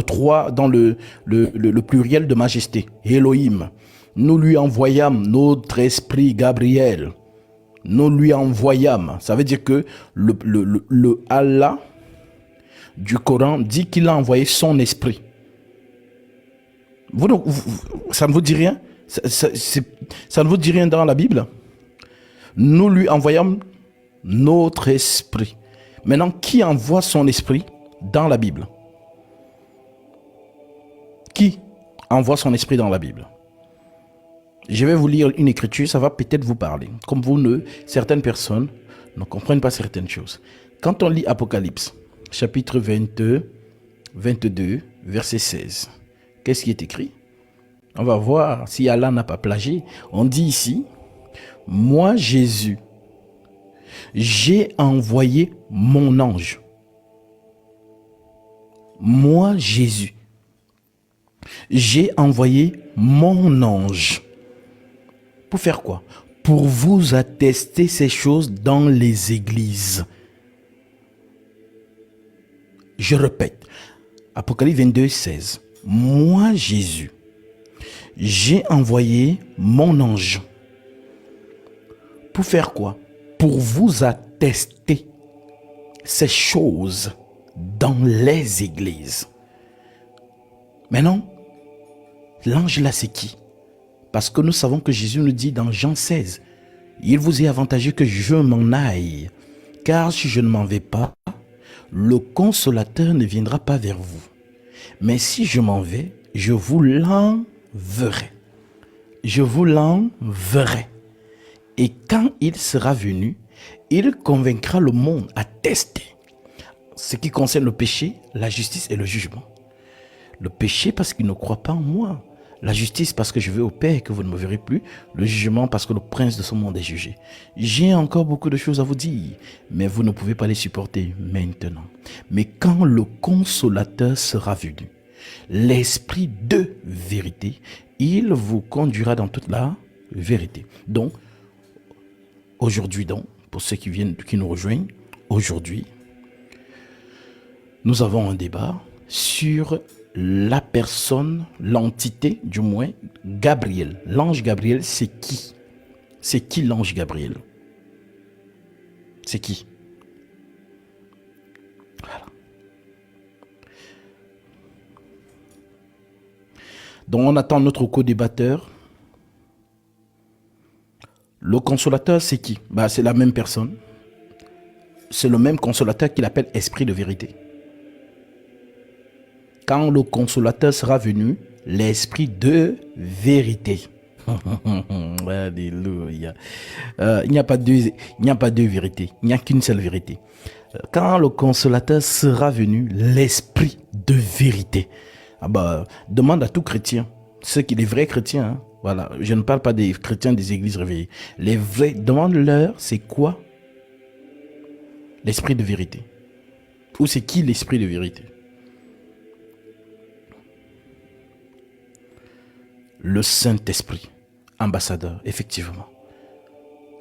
trois, dans le pluriel de majesté, Elohim. Nous lui envoyâmes notre esprit Gabriel. Nous lui envoyâmes. Ça veut dire que le Allah du Coran dit qu'il a envoyé son esprit. Ça ne vous dit rien? Ça ne vous dit rien dans la Bible? Nous lui envoyâmes notre esprit. Maintenant, qui envoie son esprit dans la Bible? Qui envoie son esprit dans la Bible? Je vais vous lire une écriture, ça va peut-être vous parler. Comme certaines personnes ne comprennent pas certaines choses. Quand on lit Apocalypse, chapitre 22, verset 16, qu'est-ce qui est écrit? On va voir si Allah n'a pas plagié. On dit ici, moi Jésus, j'ai envoyé mon ange. Moi Jésus, j'ai envoyé mon ange. Pour faire quoi? Pour vous attester ces choses dans les églises. Je répète, Apocalypse 22, 16. Moi Jésus, j'ai envoyé mon ange. Pour faire quoi? Pour vous attester ces choses dans les églises. Maintenant, l'ange là, c'est qui? Parce que nous savons que Jésus nous dit dans Jean 16, il vous est avantageux que je m'en aille, car si je ne m'en vais pas, le consolateur ne viendra pas vers vous. Mais si je m'en vais, je vous l'enverrai. Je vous l'enverrai. Et quand il sera venu, il convaincra le monde à tester ce qui concerne le péché, la justice et le jugement. Le péché parce qu'il ne croit pas en moi. La justice parce que je vais au Père et que vous ne me verrez plus. Le jugement parce que le prince de ce monde est jugé. J'ai encore beaucoup de choses à vous dire, mais vous ne pouvez pas les supporter maintenant. Mais quand le consolateur sera venu, l'esprit de vérité, il vous conduira dans toute la vérité. Donc, aujourd'hui pour ceux qui nous rejoignent, aujourd'hui, nous avons un débat sur la personne, l'entité du moins, Gabriel. L'ange Gabriel, c'est qui? C'est qui l'ange Gabriel? C'est qui? Voilà. Donc on attend notre co-débatteur. Le consolateur, c'est qui? C'est la même personne. C'est le même consolateur qu'il appelle esprit de vérité. Quand le consolateur sera venu, l'esprit de vérité. Alléluia. Il n'y a pas deux vérités. Il n'y a qu'une seule vérité. Quand le consolateur sera venu, l'esprit de vérité. Demande à tout chrétien, les vrais chrétiens, hein, voilà, je ne parle pas des chrétiens des églises réveillées. Les vrais, demande-leur, c'est quoi l'esprit de vérité? Ou c'est qui l'esprit de vérité? Le Saint-Esprit, ambassadeur, effectivement.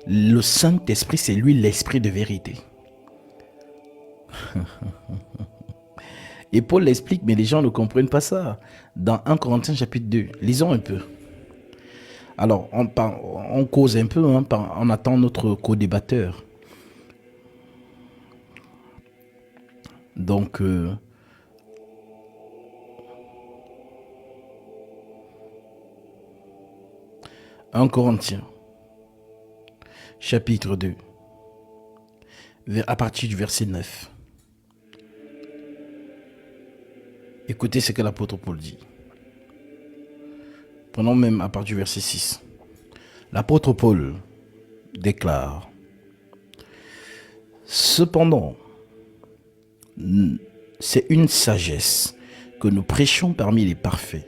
Le Saint-Esprit, c'est lui l'esprit de vérité. Et Paul l'explique, mais les gens ne comprennent pas ça. Dans 1 Corinthiens chapitre 2, lisons un peu. Alors, on cause un peu, hein, on attend notre co-débatteur. Donc, 1 Corinthiens, chapitre 2, à partir du verset 9. Écoutez ce que l'apôtre Paul dit. Prenons même à partir du verset 6. L'apôtre Paul déclare: cependant, c'est une sagesse que nous prêchons parmi les parfaits.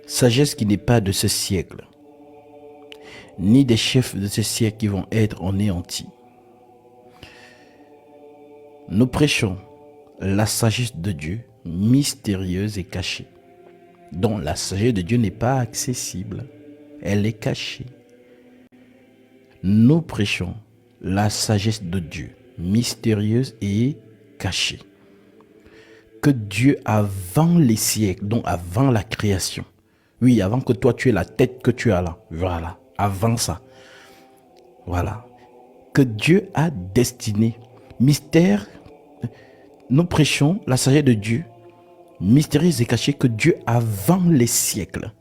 Sagesse qui n'est pas de ce siècle, ni des chefs de ce siècle qui vont être anéantis. Nous prêchons la sagesse de Dieu, mystérieuse et cachée, dont la sagesse de Dieu n'est pas accessible, elle est cachée. Nous prêchons la sagesse de Dieu, mystérieuse et cachée, que Dieu, avant les siècles, donc avant la création, oui, avant que toi tu aies la tête que tu as là, voilà, avant ça, voilà, que Dieu a destiné, mystère, nous prêchons la sagesse de Dieu, mystérieuse et cachée, que Dieu, avant les siècles,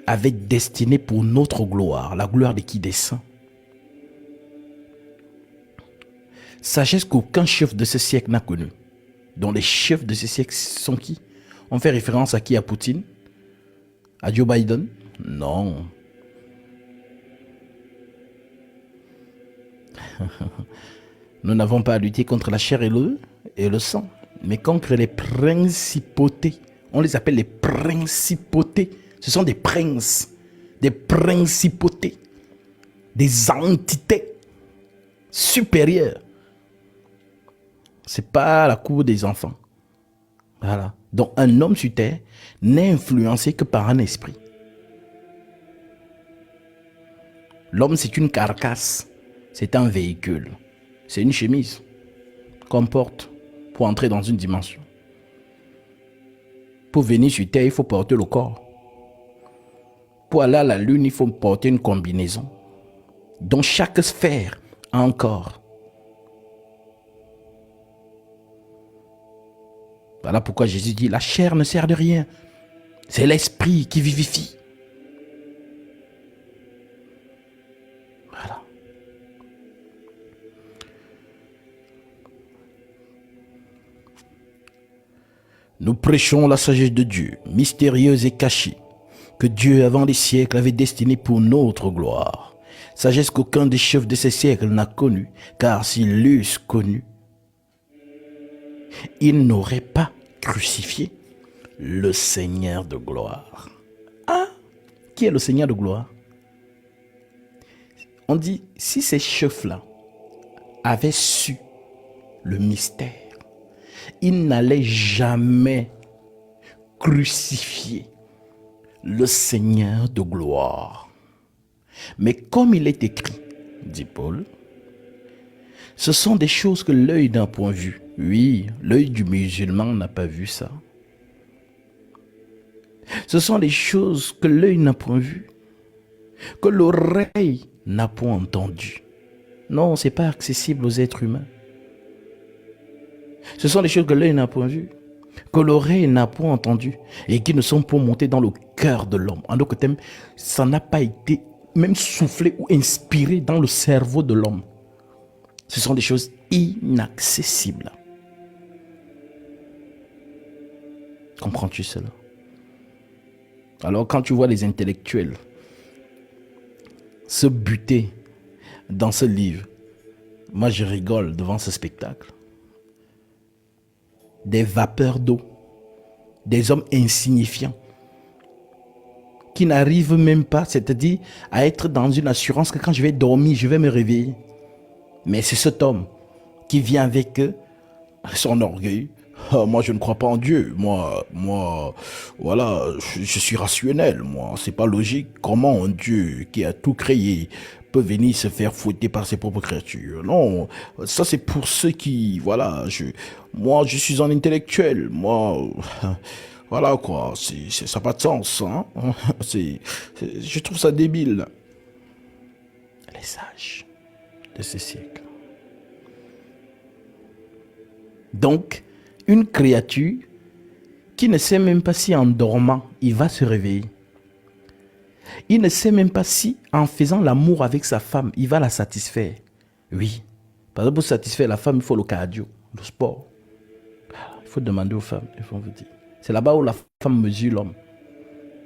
avait destiné pour notre gloire, la gloire de qui? Des saints. Sagesse qu'aucun chef de ce siècle n'a connue. Donc les chefs de ce siècle sont qui? On fait référence à qui? À Poutine? À Joe Biden? Non. Nous n'avons pas à lutter contre la chair et le sang, mais contre les principautés. On les appelle les principautés. Ce sont des princes, des principautés, des entités supérieures. C'est pas la cour des enfants. Voilà. Donc un homme sur terre n'est influencé que par un esprit. L'homme, c'est une carcasse, c'est un véhicule, c'est une chemise qu'on porte pour entrer dans une dimension. Pour venir sur terre, il faut porter le corps. Pour aller à la lune, il faut porter une combinaison. Dans chaque sphère a un corps. Voilà pourquoi Jésus dit, la chair ne sert de rien. C'est l'esprit qui vivifie. Voilà. Nous prêchons la sagesse de Dieu, mystérieuse et cachée, que Dieu, avant les siècles, avait destinée pour notre gloire. Sagesse qu'aucun des chefs de ces siècles n'a connue, car s'ils l'eussent connue, ils n'auraient pas crucifié le Seigneur de gloire. Ah, qui est le Seigneur de gloire? On dit, si ces chefs-là avaient su le mystère, ils n'allaient jamais crucifier le Seigneur de gloire. Mais comme il est écrit, dit Paul, ce sont des choses que l'œil n'a point vues. Oui, l'œil du musulman n'a pas vu ça. Ce sont des choses que l'œil n'a point vues, que l'oreille n'a point entendues. Non, ce n'est pas accessible aux êtres humains. Ce sont des choses que l'œil n'a point vues, que l'oreille n'a point entendues, et qui ne sont pas montées dans le cœur de l'homme. En d'autres termes, ça n'a pas été même soufflé ou inspiré dans le cerveau de l'homme. Ce sont des choses inaccessibles. Comprends-tu cela? Alors quand tu vois les intellectuels se buter dans ce livre, moi je rigole devant ce spectacle. Des vapeurs d'eau, des hommes insignifiants qui n'arrivent même pas, c'est-à-dire à être dans une assurance que quand je vais dormir, je vais me réveiller. Mais c'est cet homme qui vient avec son orgueil. Ah, moi, je ne crois pas en Dieu. Moi, voilà, je suis rationnel. Moi, c'est pas logique. Comment un Dieu qui a tout créé peut venir se faire fouetter par ses propres créatures? Non, ça c'est pour ceux qui, voilà, moi, je suis un intellectuel. Moi, voilà quoi, ça n'a pas de sens. Hein? Je trouve ça débile. Les sages de ce siècle. Donc, une créature qui ne sait même pas si en dormant, il va se réveiller. Il ne sait même pas si en faisant l'amour avec sa femme, il va la satisfaire. Oui. Par exemple, pour satisfaire la femme, il faut le cardio, le sport. Il faut demander aux femmes, il faut vous dire. C'est là-bas où la femme mesure l'homme.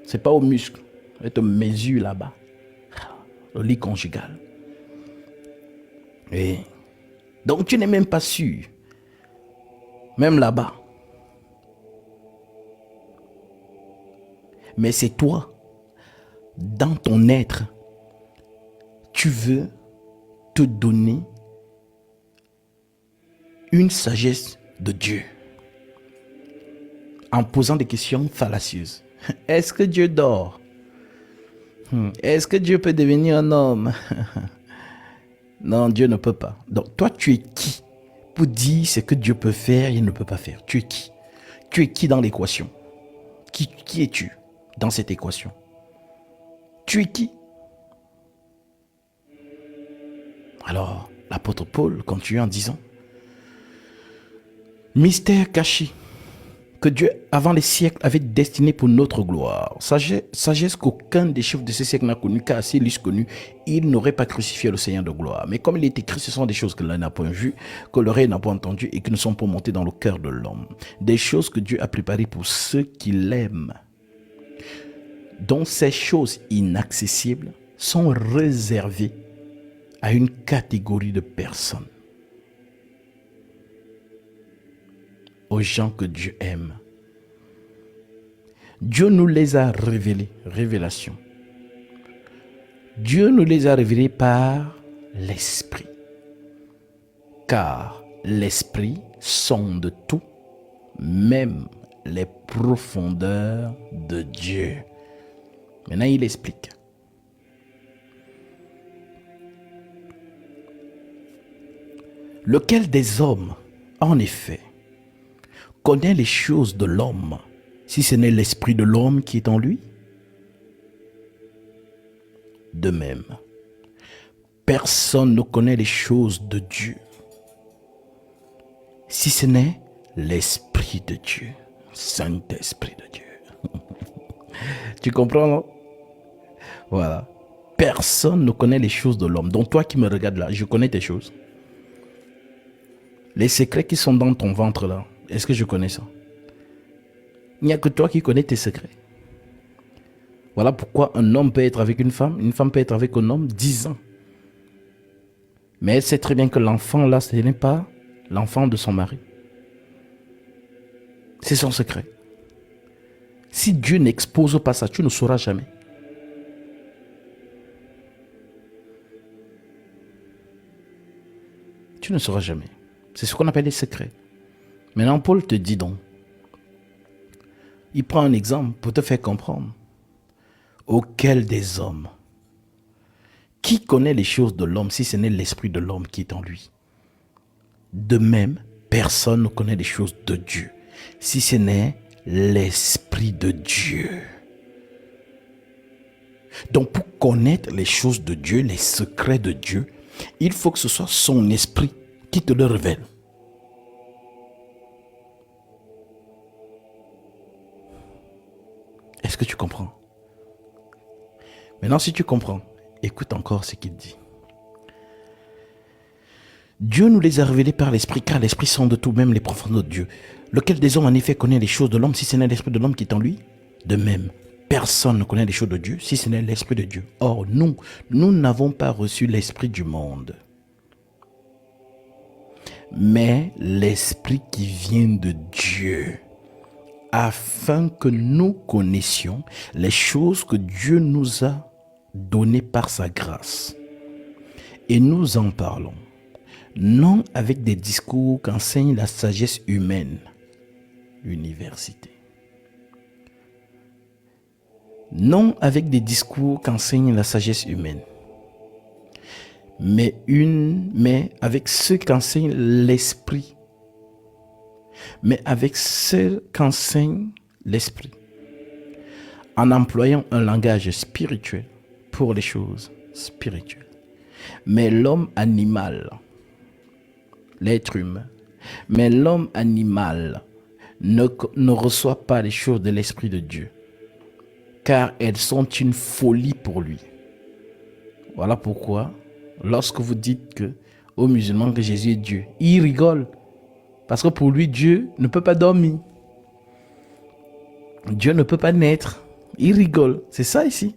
C'est pas au muscle. Elle te mesure là-bas. Le lit conjugal. Et donc tu n'es même pas sûr. Même là-bas. Mais c'est toi, dans ton être, tu veux te donner une sagesse de Dieu. En posant des questions fallacieuses. Est-ce que Dieu dort? Est-ce que Dieu peut devenir un homme? Non, Dieu ne peut pas. Donc toi, tu es qui pour dire ce que Dieu peut faire et ne peut pas faire? Tu es qui? Tu es qui dans l'équation? Qui es-tu dans cette équation? Tu es qui? Alors, l'apôtre Paul continue en disant, mystère caché que Dieu, avant les siècles, avait destiné pour notre gloire. Sagesse qu'aucun des chefs de ce siècle n'a connu, car s'ils l'eussent connu, il n'aurait pas crucifié le Seigneur de gloire. Mais comme il est écrit, ce sont des choses que l'œil n'a point vues, que l'oreille n'a pas entendues et qui ne sont pas montées dans le cœur de l'homme. Des choses que Dieu a préparées pour ceux qui l'aiment, dont ces choses inaccessibles sont réservées à une catégorie de personnes. Aux gens que Dieu aime. Dieu nous les a révélés, révélation. Dieu nous les a révélés par l'Esprit. Car l'Esprit sonde tout, même les profondeurs de Dieu. Maintenant, il explique. Lequel des hommes, en effet, connaît les choses de l'homme, si ce n'est l'esprit de l'homme qui est en lui? De même, personne ne connaît les choses de Dieu, si ce n'est l'esprit de Dieu, Saint-Esprit de Dieu. Tu comprends, non? Voilà. Personne ne connaît les choses de l'homme. Donc toi qui me regardes là, je connais tes choses. Les secrets qui sont dans ton ventre là, est-ce que je connais ça? Il n'y a que toi qui connais tes secrets. Voilà pourquoi un homme peut être avec une femme peut être avec un homme 10 ans. Mais elle sait très bien que l'enfant là, ce n'est pas l'enfant de son mari. C'est son secret. Si Dieu n'expose pas ça, tu ne sauras jamais. Tu ne sauras jamais. C'est ce qu'on appelle les secrets. Maintenant, Paul te dit donc, il prend un exemple pour te faire comprendre. Auquel des hommes, qui connaît les choses de l'homme si ce n'est l'esprit de l'homme qui est en lui? De même, personne ne connaît les choses de Dieu si ce n'est l'esprit de Dieu. Donc pour connaître les choses de Dieu, les secrets de Dieu, il faut que ce soit son esprit qui te le révèle. Est-ce que tu comprends? Maintenant, si tu comprends, écoute encore ce qu'il dit. Dieu nous les a révélés par l'Esprit, car l'Esprit sonde tout, même les profondeurs de Dieu. Lequel des hommes en effet connaît les choses de l'homme, si ce n'est l'Esprit de l'homme qui est en lui? De même, personne ne connaît les choses de Dieu, si ce n'est l'Esprit de Dieu. Or, nous n'avons pas reçu l'Esprit du monde, mais l'Esprit qui vient de Dieu, afin que nous connaissions les choses que Dieu nous a données par sa grâce. Et nous en parlons, non avec des discours qu'enseigne la sagesse humaine, l'université. Non avec des discours qu'enseigne la sagesse humaine, mais avec ceux qu'enseigne l'Esprit. Mais avec ceux qu'enseigne l'Esprit, en employant un langage spirituel pour les choses spirituelles. Mais l'homme animal, l'être humain, mais l'homme animal ne reçoit pas les choses de l'Esprit de Dieu, car elles sont une folie pour lui. Voilà pourquoi, lorsque vous dites aux musulmans que Jésus est Dieu, ils rigolent. Parce que pour lui, Dieu ne peut pas dormir. Dieu ne peut pas naître. Il rigole. C'est ça ici.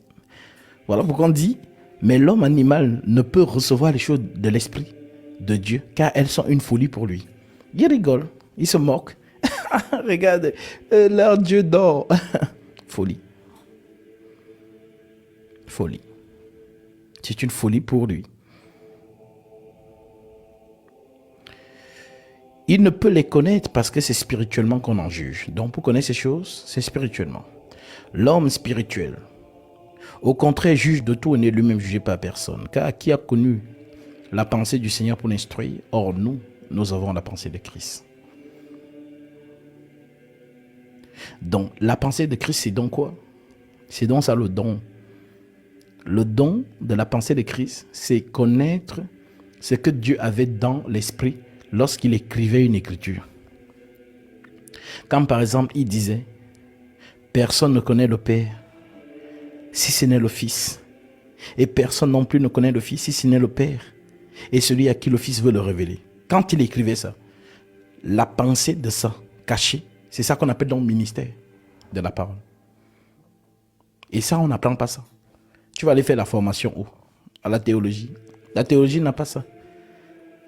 Voilà pourquoi on dit, mais l'homme animal ne peut recevoir les choses de l'Esprit de Dieu, car elles sont une folie pour lui. Il rigole. Il se moque. Regarde, leur Dieu dort. Folie. Folie. C'est une folie pour lui. Il ne peut les connaître parce que c'est spirituellement qu'on en juge. Donc pour connaître ces choses, c'est spirituellement. L'homme spirituel, au contraire, juge de tout et n'est lui-même jugé par personne. Car qui a connu la pensée du Seigneur pour l'instruire? Or nous avons la pensée de Christ. Donc, la pensée de Christ, c'est donc quoi? C'est donc ça le don. Le don de la pensée de Christ, c'est connaître ce que Dieu avait dans l'esprit lorsqu'il écrivait une écriture. Comme par exemple, il disait, personne ne connaît le Père si ce n'est le Fils. Et personne non plus ne connaît le Fils si ce n'est le Père. Et celui à qui le Fils veut le révéler. Quand il écrivait ça, la pensée de ça, cachée, c'est ça qu'on appelle donc le ministère de la parole. Et ça, on n'apprend pas ça. Tu vas aller faire la formation où? À la théologie. La théologie n'a pas ça.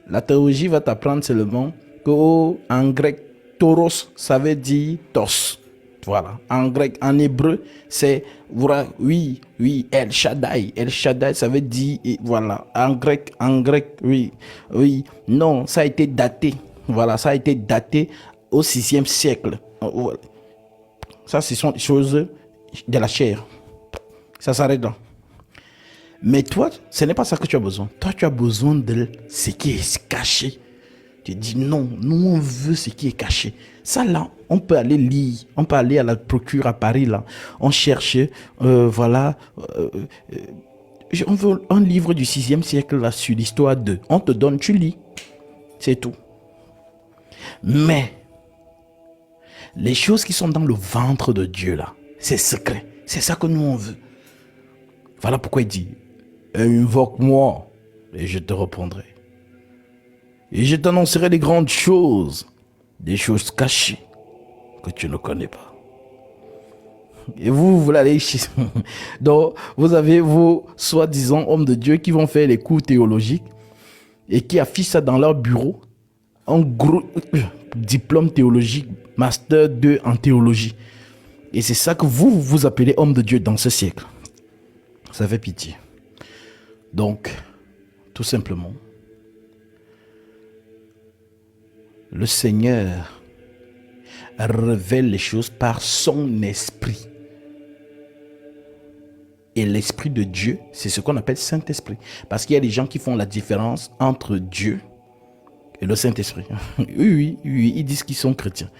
La théologie va t'apprendre seulement qu'en grec, tauros, ça veut dire tos. Voilà. En grec, en hébreu, c'est oui, El Shaddai. El Shaddai, ça veut dire, voilà. En grec, oui. Non, ça a été daté. Voilà, ça a été daté au 6e siècle. Ça, ce sont des choses de la chair. Ça s'arrête là. Mais toi, ce n'est pas ça que tu as besoin. Toi, tu as besoin de ce qui est caché. Tu dis non, nous on veut ce qui est caché. Ça là, on peut aller lire, on peut aller à la procure à Paris là. On cherche, on veut un livre du 6e siècle là sur l'histoire de. On te donne, tu lis. C'est tout. Mais, les choses qui sont dans le ventre de Dieu là, c'est secret. C'est ça que nous on veut. Voilà pourquoi il dit, invoque-moi et je te répondrai. Et je t'annoncerai des grandes choses, des choses cachées que tu ne connais pas. Et vous voulez aller chez... Donc, vous avez vos soi-disant hommes de Dieu qui vont faire les cours théologiques et qui affichent ça dans leur bureau, un gros diplôme théologique, master 2 en théologie. Et c'est ça que vous appelez homme de Dieu dans ce siècle. Ça fait pitié. Donc, tout simplement, le Seigneur révèle les choses par son esprit. Et l'esprit de Dieu, c'est ce qu'on appelle Saint-Esprit. Parce qu'il y a des gens qui font la différence entre Dieu et le Saint-Esprit. Oui, ils disent qu'ils sont chrétiens.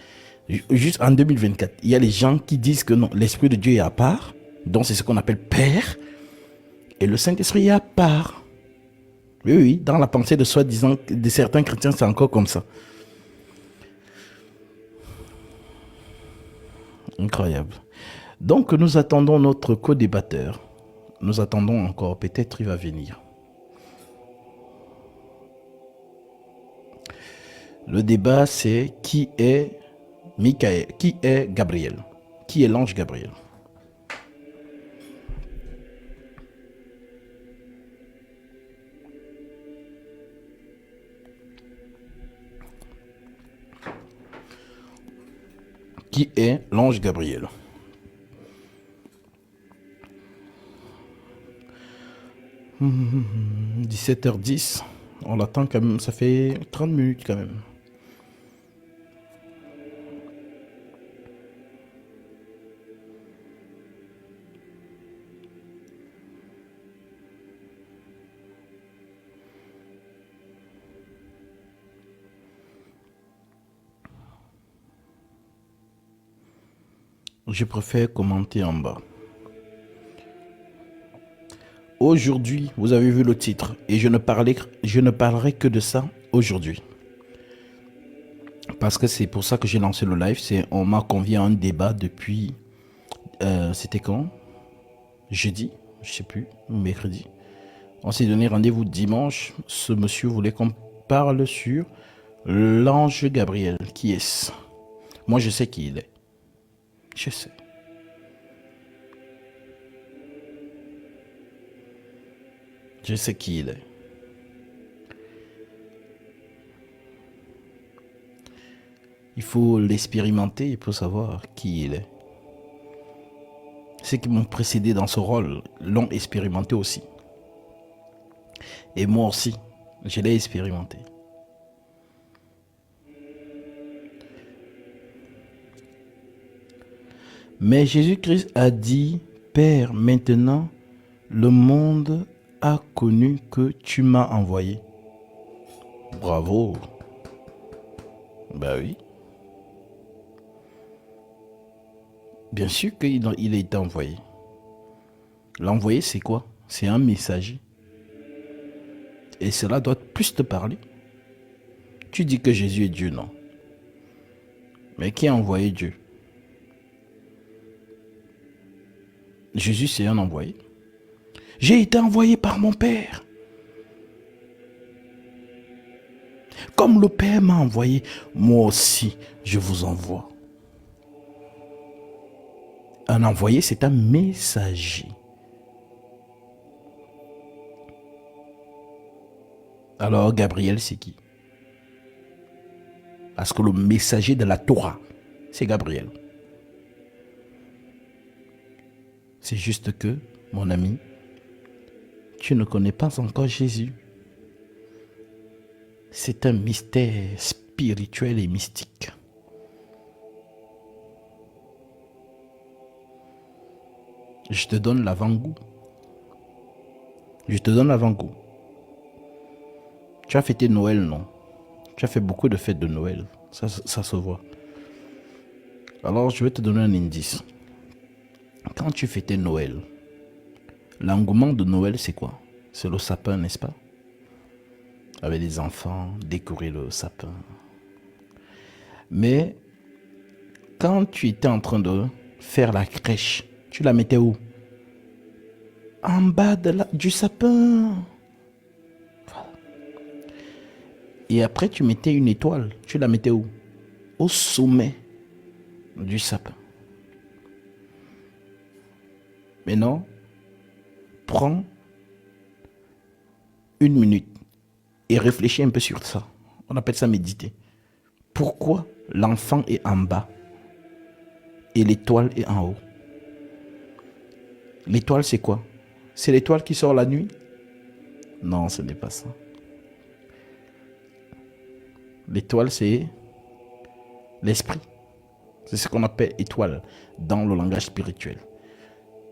Juste en 2024, il y a des gens qui disent que non, l'Esprit de Dieu est à part. Donc c'est ce qu'on appelle Père. Et le Saint-Esprit est à part. Oui, dans la pensée de soi-disant de certains chrétiens, c'est encore comme ça. Incroyable. Donc nous attendons notre co-débatteur. Nous attendons encore, peut-être il va venir. Le débat c'est qui est Michael, qui est Gabriel, qui est l'ange Gabriel. Qui est l'ange Gabriel? – 17h10, on l'attend quand même, ça fait 30 minutes quand même. Je préfère commenter en bas. Aujourd'hui, vous avez vu le titre et je ne parlerai que de ça aujourd'hui. Parce que c'est pour ça que j'ai lancé le live. On m'a convié à un débat depuis... c'était quand? Jeudi, je sais plus, mercredi. On s'est donné rendez-vous dimanche. Ce monsieur voulait qu'on parle sur l'ange Gabriel. Qui est-ce? Moi, je sais qui il est. Je sais. Je sais qui il est. Il faut l'expérimenter pour savoir qui il est. Ceux qui m'ont précédé dans ce rôle l'ont expérimenté aussi. Et moi aussi, je l'ai expérimenté. Mais Jésus-Christ a dit, Père, maintenant, le monde a connu que tu m'as envoyé. Bravo. Ben oui. Bien sûr qu'il a été envoyé. L'envoyé, c'est quoi? C'est un messager. Et cela doit plus te parler. Tu dis que Jésus est Dieu, non? Mais qui a envoyé Dieu? Jésus, c'est un envoyé. J'ai été envoyé par mon Père. Comme le Père m'a envoyé, moi aussi, je vous envoie. Un envoyé, c'est un messager. Alors, Gabriel, c'est qui? Parce que le messager de la Torah, c'est Gabriel. C'est juste que, mon ami, tu ne connais pas encore Jésus. C'est un mystère spirituel et mystique. Je te donne l'avant-goût. Je te donne l'avant-goût. Tu as fêté Noël, non? Tu as fait beaucoup de fêtes de Noël. Ça se voit. Alors, je vais te donner un indice. Quand tu fêtais Noël, l'engouement de Noël, c'est quoi? C'est le sapin, n'est-ce pas? Avec les enfants, décorer le sapin. Mais quand tu étais en train de faire la crèche, tu la mettais où? En bas du sapin. Voilà. Et après, tu mettais une étoile. Tu la mettais où? Au sommet du sapin. Maintenant, prends une minute et réfléchis un peu sur ça. On appelle ça méditer. Pourquoi l'enfant est en bas et l'étoile est en haut? L'étoile, c'est quoi? C'est l'étoile qui sort la nuit? Non, ce n'est pas ça. L'étoile, c'est l'esprit. C'est ce qu'on appelle étoile dans le langage spirituel.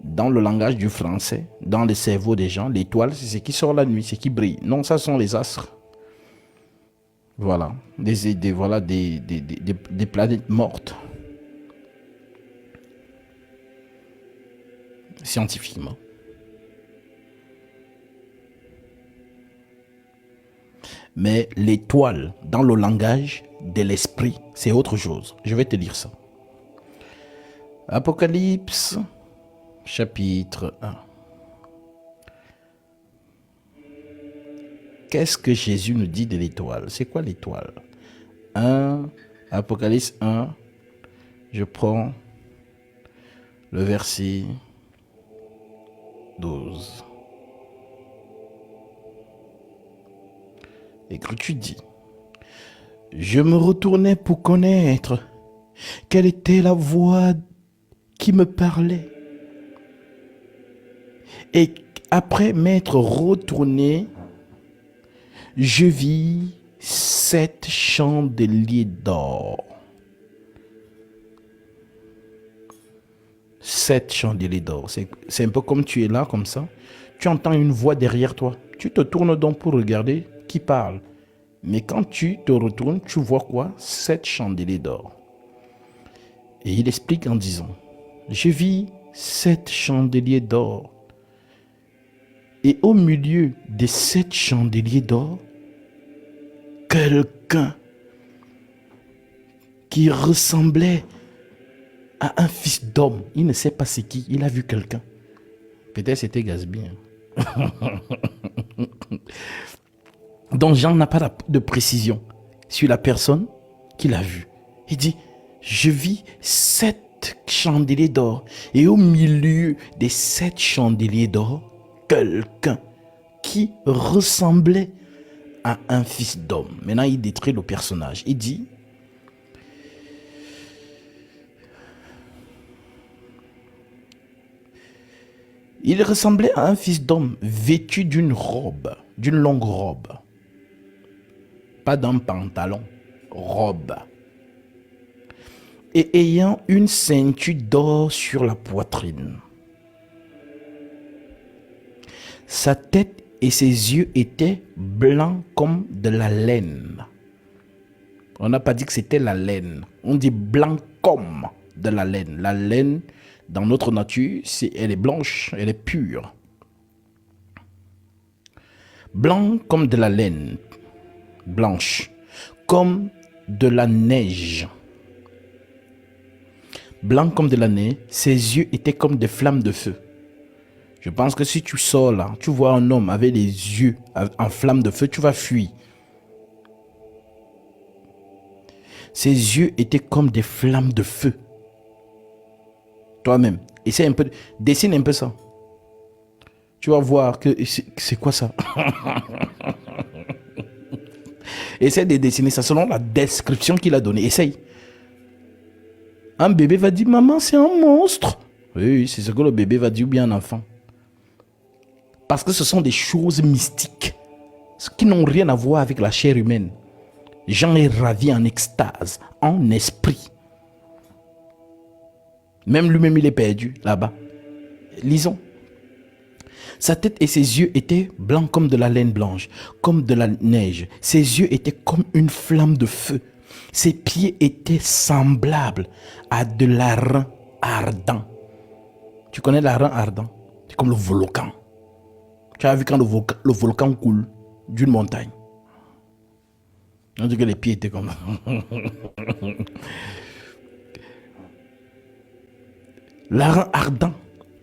Dans le langage du français, dans le cerveau des gens, l'étoile, c'est ce qui sort la nuit, c'est ce qui brille. Non, ça sont les astres. Voilà. Des planètes mortes. Scientifiquement. Mais l'étoile, dans le langage de l'esprit, c'est autre chose. Je vais te lire ça. Apocalypse, chapitre 1. Qu'est-ce que Jésus nous dit de l'étoile? C'est quoi l'étoile? Apocalypse 1, je prends le verset 12. Et que tu dis, je me retournais pour connaître quelle était la voix qui me parlait. Et après m'être retourné, je vis 7 chandeliers d'or. 7 chandeliers d'or. C'est un peu comme tu es là, comme ça. Tu entends une voix derrière toi. Tu te tournes donc pour regarder qui parle. Mais quand tu te retournes, tu vois quoi? 7 chandeliers d'or. Et il explique en disant, je vis 7 chandeliers d'or. Et au milieu des 7 chandeliers d'or, quelqu'un qui ressemblait à un fils d'homme. Il ne sait pas c'est qui. Il a vu quelqu'un. Peut-être c'était Gatsby. Donc Jean n'a pas de précision sur la personne qu'il a vue. Il dit, je vis 7 chandeliers d'or. Et au milieu des 7 chandeliers d'or, quelqu'un qui ressemblait à un fils d'homme. Maintenant, il décrit le personnage. Il dit, il ressemblait à un fils d'homme vêtu d'une robe, d'une longue robe. Pas d'un pantalon, robe. Et ayant une ceinture d'or sur la poitrine. Sa tête et ses yeux étaient blancs comme de la laine. On n'a pas dit que c'était la laine. On dit blanc comme de la laine. La laine, dans notre nature, elle est blanche, elle est pure. Blanc comme de la laine, blanche, comme de la neige. Blanc comme de la neige, ses yeux étaient comme des flammes de feu. Je pense que si tu sors là, tu vois un homme avec les yeux en flammes de feu, tu vas fuir. Ses yeux étaient comme des flammes de feu. Toi-même, essaie un peu, dessine un peu ça. Tu vas voir que c'est quoi ça? Essaie de dessiner ça selon la description qu'il a donnée. Essaye. Un bébé va dire, maman, c'est un monstre. Oui, c'est ce que le bébé va dire, ou bien un enfant. Parce que ce sont des choses mystiques qui n'ont rien à voir avec la chair humaine. Jean est ravi en extase, en esprit. Même lui-même, il est perdu là-bas. Lisons. Sa tête et ses yeux étaient blancs comme de la laine blanche, comme de la neige. Ses yeux étaient comme une flamme de feu. Ses pieds étaient semblables à de l'airain ardent. Tu connais l'airain ardent? C'est comme le volcan. Tu as vu quand le volcan coule d'une montagne. On dit que les pieds étaient comme ça. L'airain ardent,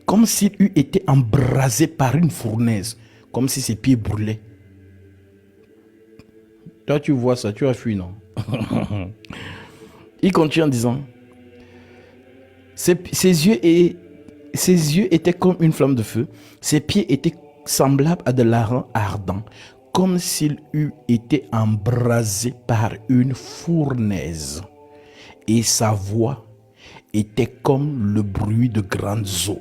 comme s'il eût été embrasé par une fournaise, comme si ses pieds brûlaient. Toi, tu vois ça, tu as fui, non? Il continue en disant, ses yeux étaient comme une flamme de feu, ses pieds étaient semblables à de l'airain ardent, comme s'il eût été embrasé par une fournaise. Et sa voix était comme le bruit de grandes eaux.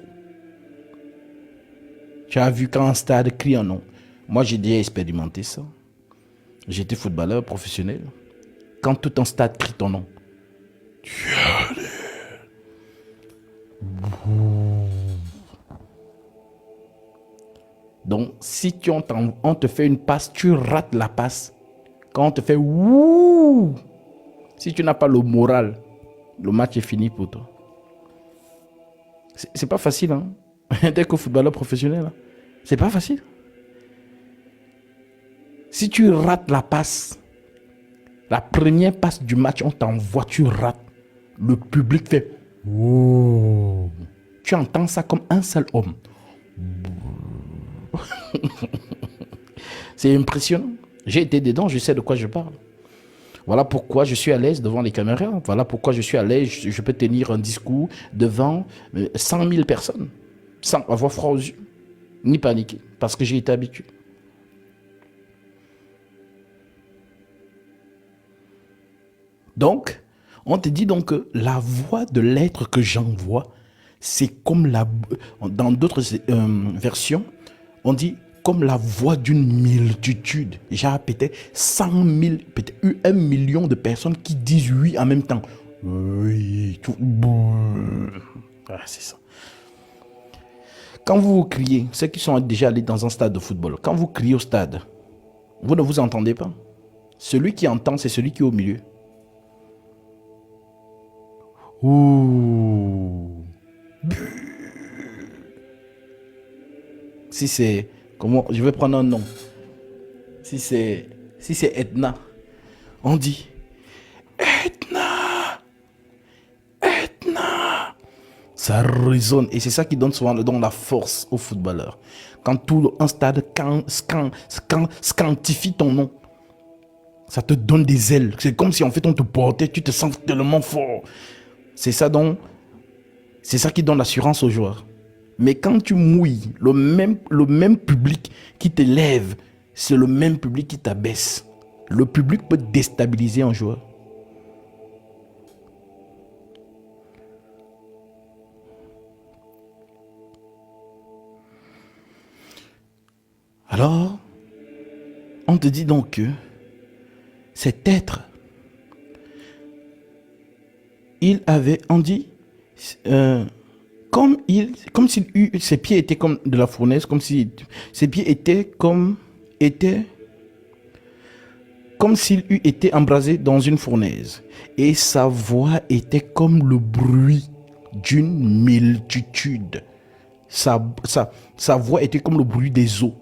Tu as vu quand un stade crie un nom. Moi, j'ai déjà expérimenté ça. J'étais footballeur professionnel. Quand tout un stade crie ton nom, tu allais. Donc, si on te fait une passe, tu rates la passe. Quand on te fait wouh, si tu n'as pas le moral, le match est fini pour toi. C'est pas facile, hein? Dès que footballeur professionnel, hein? C'est pas facile. Si tu rates la passe, la première passe du match, on t'envoie, tu rates. Le public fait wouh. Tu entends ça comme un seul homme. C'est impressionnant. J'ai été dedans, je sais de quoi je parle. Voilà pourquoi je suis à l'aise devant les caméras. Voilà pourquoi je suis à l'aise. Je peux tenir un discours devant 100 000 personnes sans avoir froid aux yeux, ni paniquer, parce que j'ai été habitué. Donc, on te dit donc que la voix de l'être que j'envoie, c'est comme dans d'autres versions, on dit comme la voix d'une multitude. Genre peut-être 100 000, peut-être 1 million de personnes qui disent oui en même temps. Oui, tout. Ah, c'est ça. Quand vous criez, ceux qui sont déjà allés dans un stade de football, quand vous criez au stade, vous ne vous entendez pas. Celui qui entend, c'est celui qui est au milieu. Ouh. Si c'est... Comment? Je vais prendre un nom. Si c'est Etna, on dit Etna. Etna. Ça résonne. Et c'est ça qui donne souvent la force aux footballeurs. Quand tout un stade scantifie ton nom, ça te donne des ailes. C'est comme si en fait on te portait, tu te sens tellement fort. C'est ça qui donne l'assurance aux joueurs. Mais quand tu mouilles, le même public qui te lève, c'est le même public qui t'abaisse. Le public peut déstabiliser un joueur. Alors, on te dit donc que cet être, on dit, comme si ses pieds étaient comme de la fournaise, comme si ses pieds étaient comme comme s'il eût été embrasé dans une fournaise, et sa voix était comme le bruit d'une multitude. Sa voix était comme le bruit des eaux.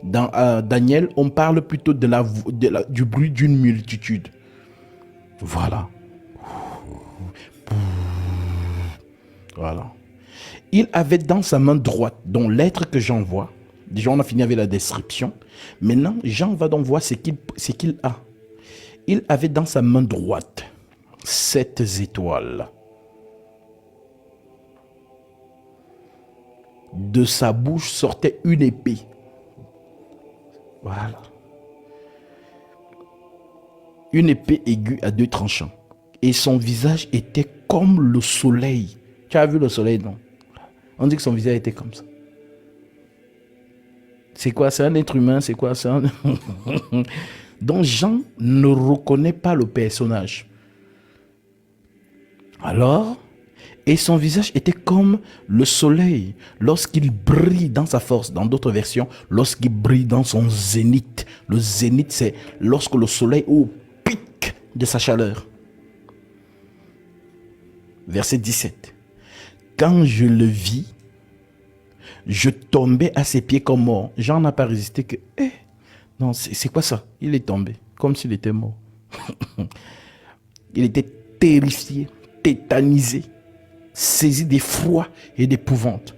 Dans Daniel, on parle plutôt du bruit d'une multitude. Voilà. Voilà. Il avait dans sa main droite, dont l'être que Jean voit. Déjà, on a fini avec la description. Maintenant, Jean va donc voir ce qu'il a. Il avait dans sa main droite 7 étoiles. De sa bouche sortait une épée. Voilà. Une épée aiguë à 2 tranchants. Et son visage était comme le soleil. Tu as vu le soleil, non? On dit que son visage était comme ça. C'est quoi? C'est un être humain? C'est quoi? C'est un... Donc Jean ne reconnaît pas le personnage. Alors, et son visage était comme le soleil lorsqu'il brille dans sa force. Dans d'autres versions, lorsqu'il brille dans son zénith. Le zénith, c'est lorsque le soleil est au pic de sa chaleur. Verset 17. Quand je le vis, je tombais à ses pieds comme mort. Jean n'a pas résisté que... non, c'est quoi ça? Il est tombé, comme s'il était mort. Il était terrifié, tétanisé, saisi d'effroi et d'épouvante.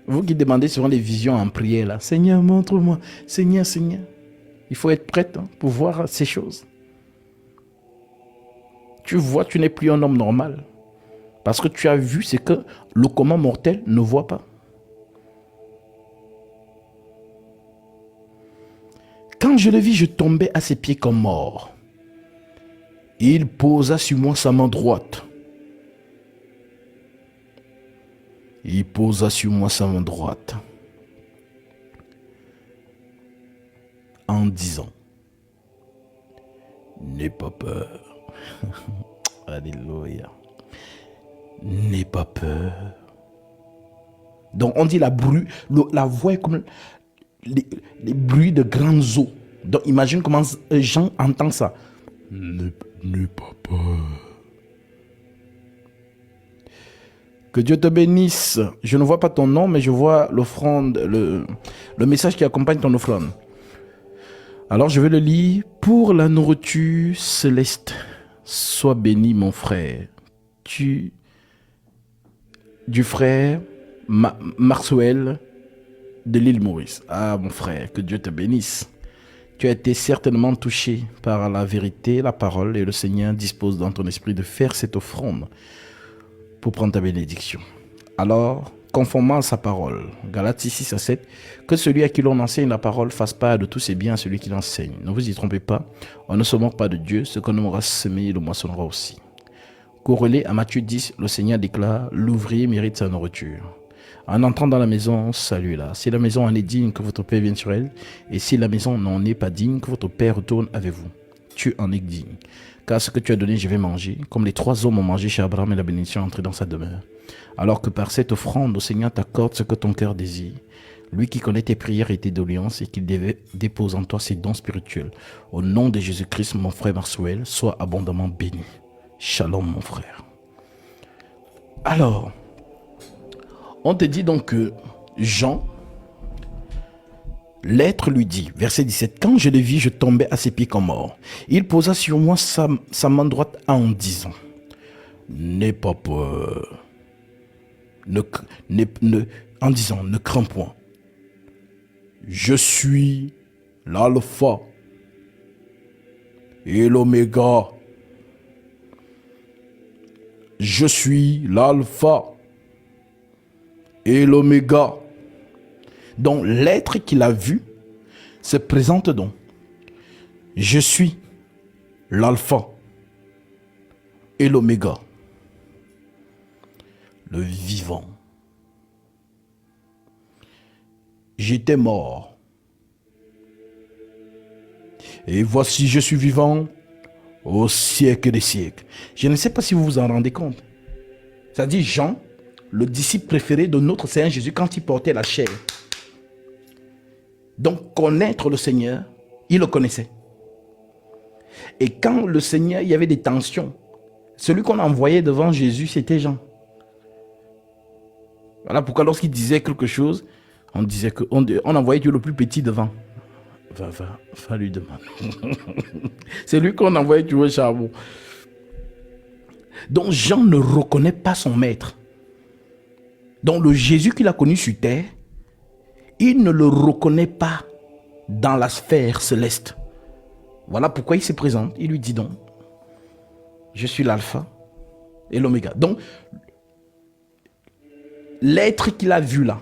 Vous qui demandez souvent les visions en prière, là, Seigneur, montre-moi. Seigneur, Seigneur. Il faut être prête pour voir ces choses. Tu vois, tu n'es plus un homme normal. Parce que tu as vu ce que le commun mortel ne voit pas. Quand je le vis, je tombais à ses pieds comme mort. Il posa sur moi sa main droite. Il posa sur moi sa main droite. En disant, n'aie pas peur. Alléluia. N'aie pas peur. Donc on dit la voix est comme les bruits de grandes eaux. Donc imagine comment Jean entend ça. N'aie pas peur. Que Dieu te bénisse. Je ne vois pas ton nom, mais je vois l'offrande, le message qui accompagne ton offrande. Alors je vais le lire. Pour la nourriture céleste, sois béni mon frère. Du frère Maxwell de l'île Maurice. Ah mon frère, que Dieu te bénisse. Tu as été certainement touché par la vérité, la parole, et le Seigneur dispose dans ton esprit de faire cette offrande pour prendre ta bénédiction. Alors, conformément à sa parole, Galates 6 à 7, que celui à qui l'on enseigne la parole fasse part de tous ses biens à celui qui l'enseigne. Ne vous y trompez pas, on ne se moque pas de Dieu, ce qu'on aura semé, le moissonnera aussi. Corrélé à Matthieu 10, le Seigneur déclare, l'ouvrier mérite sa nourriture. En entrant dans la maison, saluez-la. Si la maison en est digne, que votre Père vienne sur elle. Et si la maison n'en est pas digne, que votre Père retourne avec vous. Tu en es digne. Car ce que tu as donné, je vais manger. Comme les 3 hommes ont mangé chez Abraham et la bénédiction est entrée dans sa demeure. Alors que par cette offrande, le Seigneur t'accorde ce que ton cœur désire. Lui qui connaît tes prières et tes doléances et qui dépose en toi ses dons spirituels. Au nom de Jésus-Christ, mon frère Maxwell, sois abondamment béni. Shalom, mon frère. Alors, on te dit donc que Jean, l'être lui dit, verset 17, quand je le vis, je tombais à ses pieds comme mort. Il posa sur moi sa main droite en disant, n'aie pas peur. En disant, ne crains point. Je suis l'alpha et l'oméga. Je suis l'alpha et l'oméga. Donc l'être qu'il a vu se présente donc. Je suis l'alpha et l'oméga, le vivant. J'étais mort. Et voici je suis vivant au siècle des siècles. Je ne sais pas si vous vous en rendez compte. C'est-à-dire Jean, le disciple préféré de notre Seigneur Jésus quand il portait la chair. Donc connaître le Seigneur, il le connaissait. Et quand le Seigneur, il y avait des tensions, celui qu'on envoyait devant Jésus, c'était Jean. Voilà pourquoi lorsqu'il disait quelque chose, on envoyait Dieu le plus petit devant. Va lui demander. C'est lui qu'on envoyait tuer au charbon. Donc Jean ne reconnaît pas son maître. Donc le Jésus qu'il a connu sur terre, il ne le reconnaît pas dans la sphère céleste. Voilà pourquoi il se présente. Il lui dit donc, je suis l'alpha et l'oméga. Donc, l'être qu'il a vu là,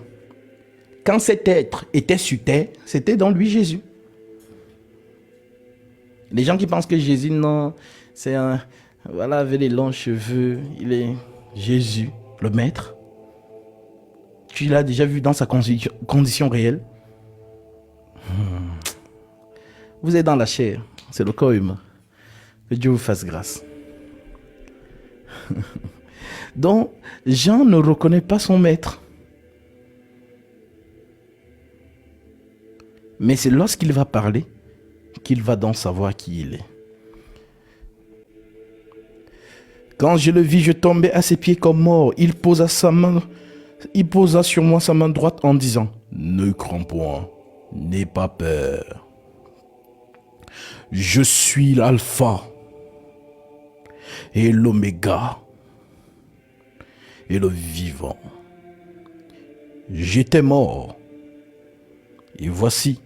quand cet être était sur terre, c'était dans lui Jésus. Les gens qui pensent que Jésus, non, c'est un, voilà, avec les longs cheveux, il est Jésus, le maître. Tu l'as déjà vu dans sa condition réelle. Vous êtes dans la chair, c'est le corps humain. Que Dieu vous fasse grâce. Donc, Jean ne reconnaît pas son maître. Mais c'est lorsqu'il va parler qu'il va donc savoir qui il est. Quand je le vis, je tombais à ses pieds comme mort. Il posa sur moi sa main droite en disant, ne crains point, n'aie pas peur. Je suis l'alpha et l'oméga et le vivant. J'étais mort et voici,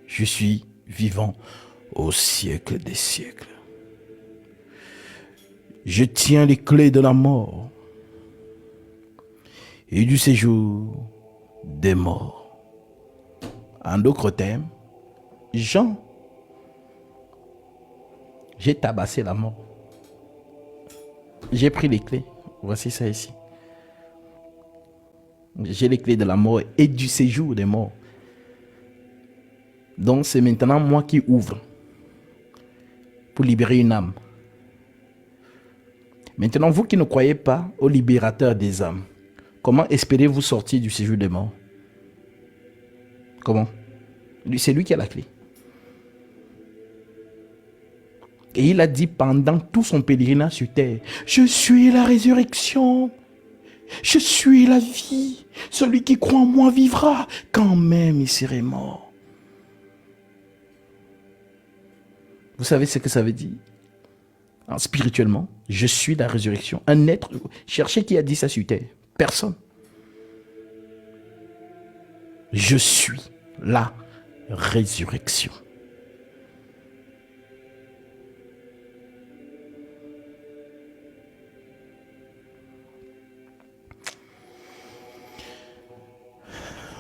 je suis vivant au siècle des siècles. Je tiens les clés de la mort et du séjour des morts. En d'autres termes, Jean, j'ai tabassé la mort. J'ai pris les clés. Voici ça ici. J'ai les clés de la mort et du séjour des morts. Donc c'est maintenant moi qui ouvre pour libérer une âme. Maintenant, vous qui ne croyez pas au libérateur des âmes, comment espérez-vous sortir du séjour des morts? Comment? C'est lui qui a la clé. Et il a dit pendant tout son pèlerinage sur terre, je suis la résurrection, je suis la vie, celui qui croit en moi vivra, quand même il serait mort. Vous savez ce que ça veut dire? Spirituellement, je suis la résurrection. Un être, cherchez qui a dit ça sur terre. Personne. Je suis la résurrection.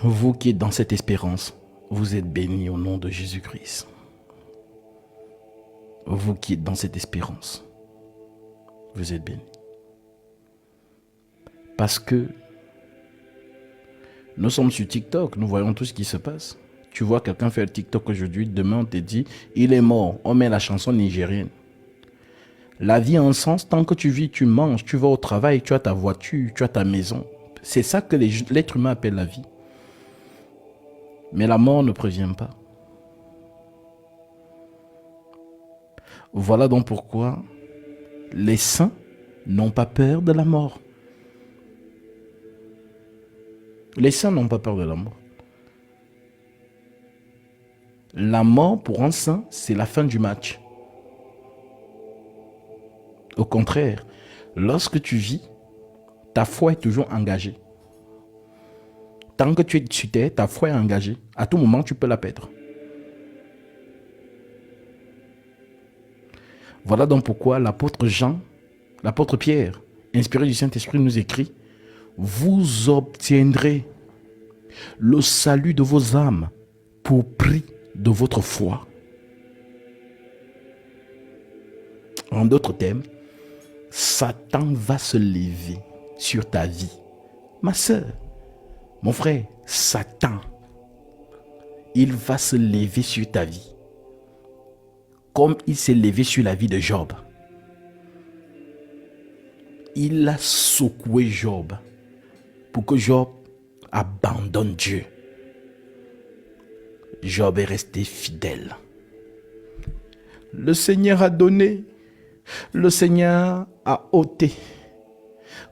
Vous qui êtes dans cette espérance, vous êtes bénis au nom de Jésus-Christ. Vous qui êtes dans cette espérance, vous êtes bénis. Parce que nous sommes sur TikTok, nous voyons tout ce qui se passe. Tu vois quelqu'un faire TikTok aujourd'hui, demain on te dit, il est mort, on met la chanson nigérienne. La vie a un sens, tant que tu vis, tu manges, tu vas au travail, tu as ta voiture, tu as ta maison. C'est ça que l'être humain appelle la vie. Mais la mort ne prévient pas. Voilà donc pourquoi les saints n'ont pas peur de la mort. Les saints n'ont pas peur de la mort. La mort pour un saint, c'est la fin du match. Au contraire, lorsque tu vis, ta foi est toujours engagée. Tant que tu es sur terre, ta foi est engagée. À tout moment, tu peux la perdre. Voilà donc pourquoi l'apôtre Pierre, inspiré du Saint-Esprit, nous écrit, vous obtiendrez le salut de vos âmes pour prix de votre foi. En d'autres termes, Satan va se lever sur ta vie. Ma sœur, mon frère, Satan, il va se lever sur ta vie. Comme il s'est levé sur la vie de Job. Il a secoué Job pour que Job abandonne Dieu. Job est resté fidèle. Le Seigneur a donné. Le Seigneur a ôté.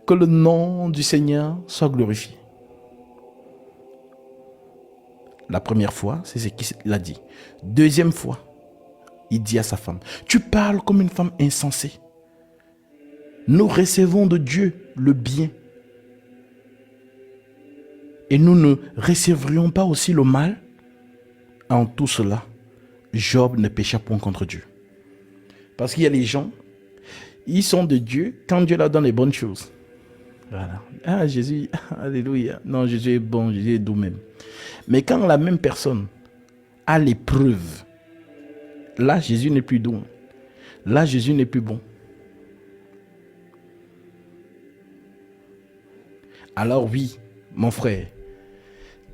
Que le nom du Seigneur soit glorifié. La première fois, c'est ce qu'il a dit. Deuxième fois, il dit à sa femme, tu parles comme une femme insensée. Nous recevons de Dieu le bien. Et nous ne recevrions pas aussi le mal? En tout cela, Job ne pécha point contre Dieu. Parce qu'il y a les gens, ils sont de Dieu quand Dieu leur donne les bonnes choses. Voilà. Ah, Jésus, alléluia. Non, Jésus est bon, Jésus est doux même. Mais quand la même personne a l'épreuve, là, Jésus n'est plus doux. Là, Jésus n'est plus bon. Alors oui, mon frère,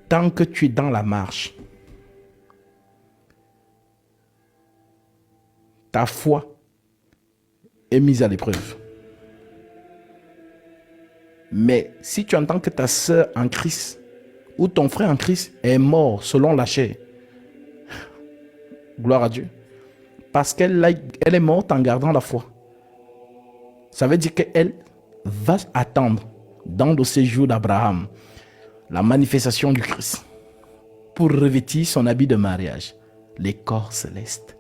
tant que tu es dans la marche, ta foi est mise à l'épreuve. Mais si tu entends que ta soeur en Christ ou ton frère en Christ est mort selon la chair, gloire à Dieu, parce qu'elle est morte en gardant la foi, ça veut dire qu'elle va attendre dans le séjour d'Abraham la manifestation du Christ pour revêtir son habit de mariage, les corps célestes.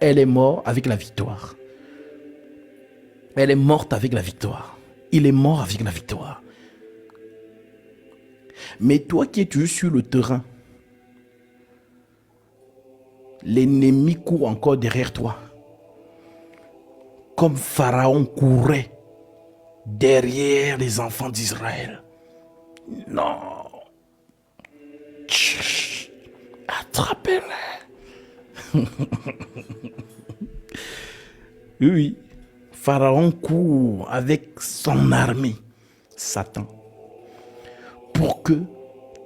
Elle est morte avec la victoire. Elle est morte avec la victoire. Il est mort avec la victoire. Mais toi qui es toujours sur le terrain, l'ennemi court encore derrière toi. Comme Pharaon courait derrière les enfants d'Israël. Non. Chut. Attrapez-les. Oui. Pharaon court avec son armée, Satan, pour que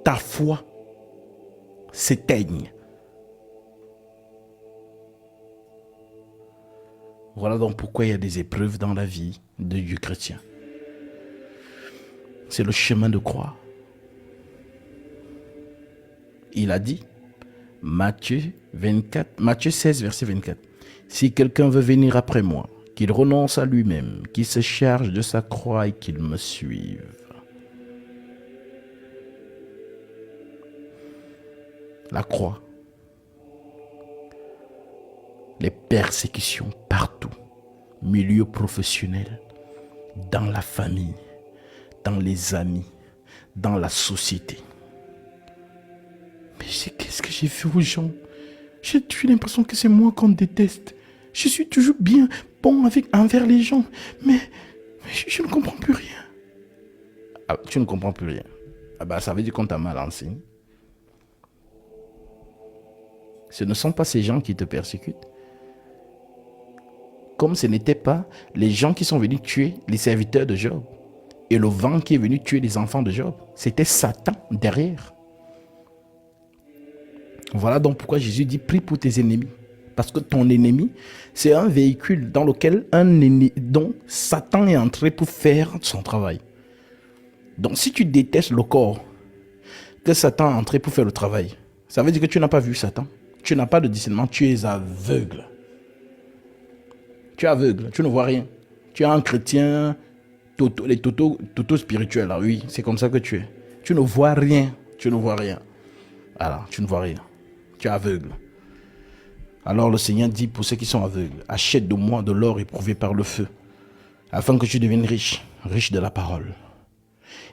ta foi s'éteigne. Voilà donc pourquoi il y a des épreuves dans la vie du chrétien. C'est le chemin de croix. Il a dit, Matthieu 16, verset 24, « Si quelqu'un veut venir après moi, qu'il renonce à lui-même, qu'il se charge de sa croix et qu'il me suive. » La croix. Les persécutions partout. Milieu professionnel, dans la famille, dans les amis, dans la société. Mais qu'est-ce que j'ai fait aux gens? J'ai l'impression que c'est moi qu'on déteste. Je suis toujours bien bon envers les gens, mais je ne comprends plus rien. Ah, tu ne comprends plus rien. Ah bah, ça veut dire qu'on t'a mal enseigné. Ce ne sont pas ces gens qui te persécutent. Comme ce n'étaient pas les gens qui sont venus tuer les serviteurs de Job et le vent qui est venu tuer les enfants de Job. C'était Satan derrière. Voilà donc pourquoi Jésus dit, prie pour tes ennemis. Parce que ton ennemi, c'est un véhicule dans lequel dont Satan est entré pour faire son travail. Donc si tu détestes le corps que Satan est entré pour faire le travail, ça veut dire que tu n'as pas vu Satan. Tu n'as pas de discernement, tu es aveugle. Tu es aveugle, tu ne vois rien. Tu es un chrétien, les toto spirituels, là, oui, c'est comme ça que tu es. Tu ne vois rien, tu ne vois rien. Alors, tu ne vois rien. Tu es aveugle. Alors le Seigneur dit pour ceux qui sont aveugles, achète de moi de l'or éprouvé par le feu, afin que tu deviennes riche, riche de la parole.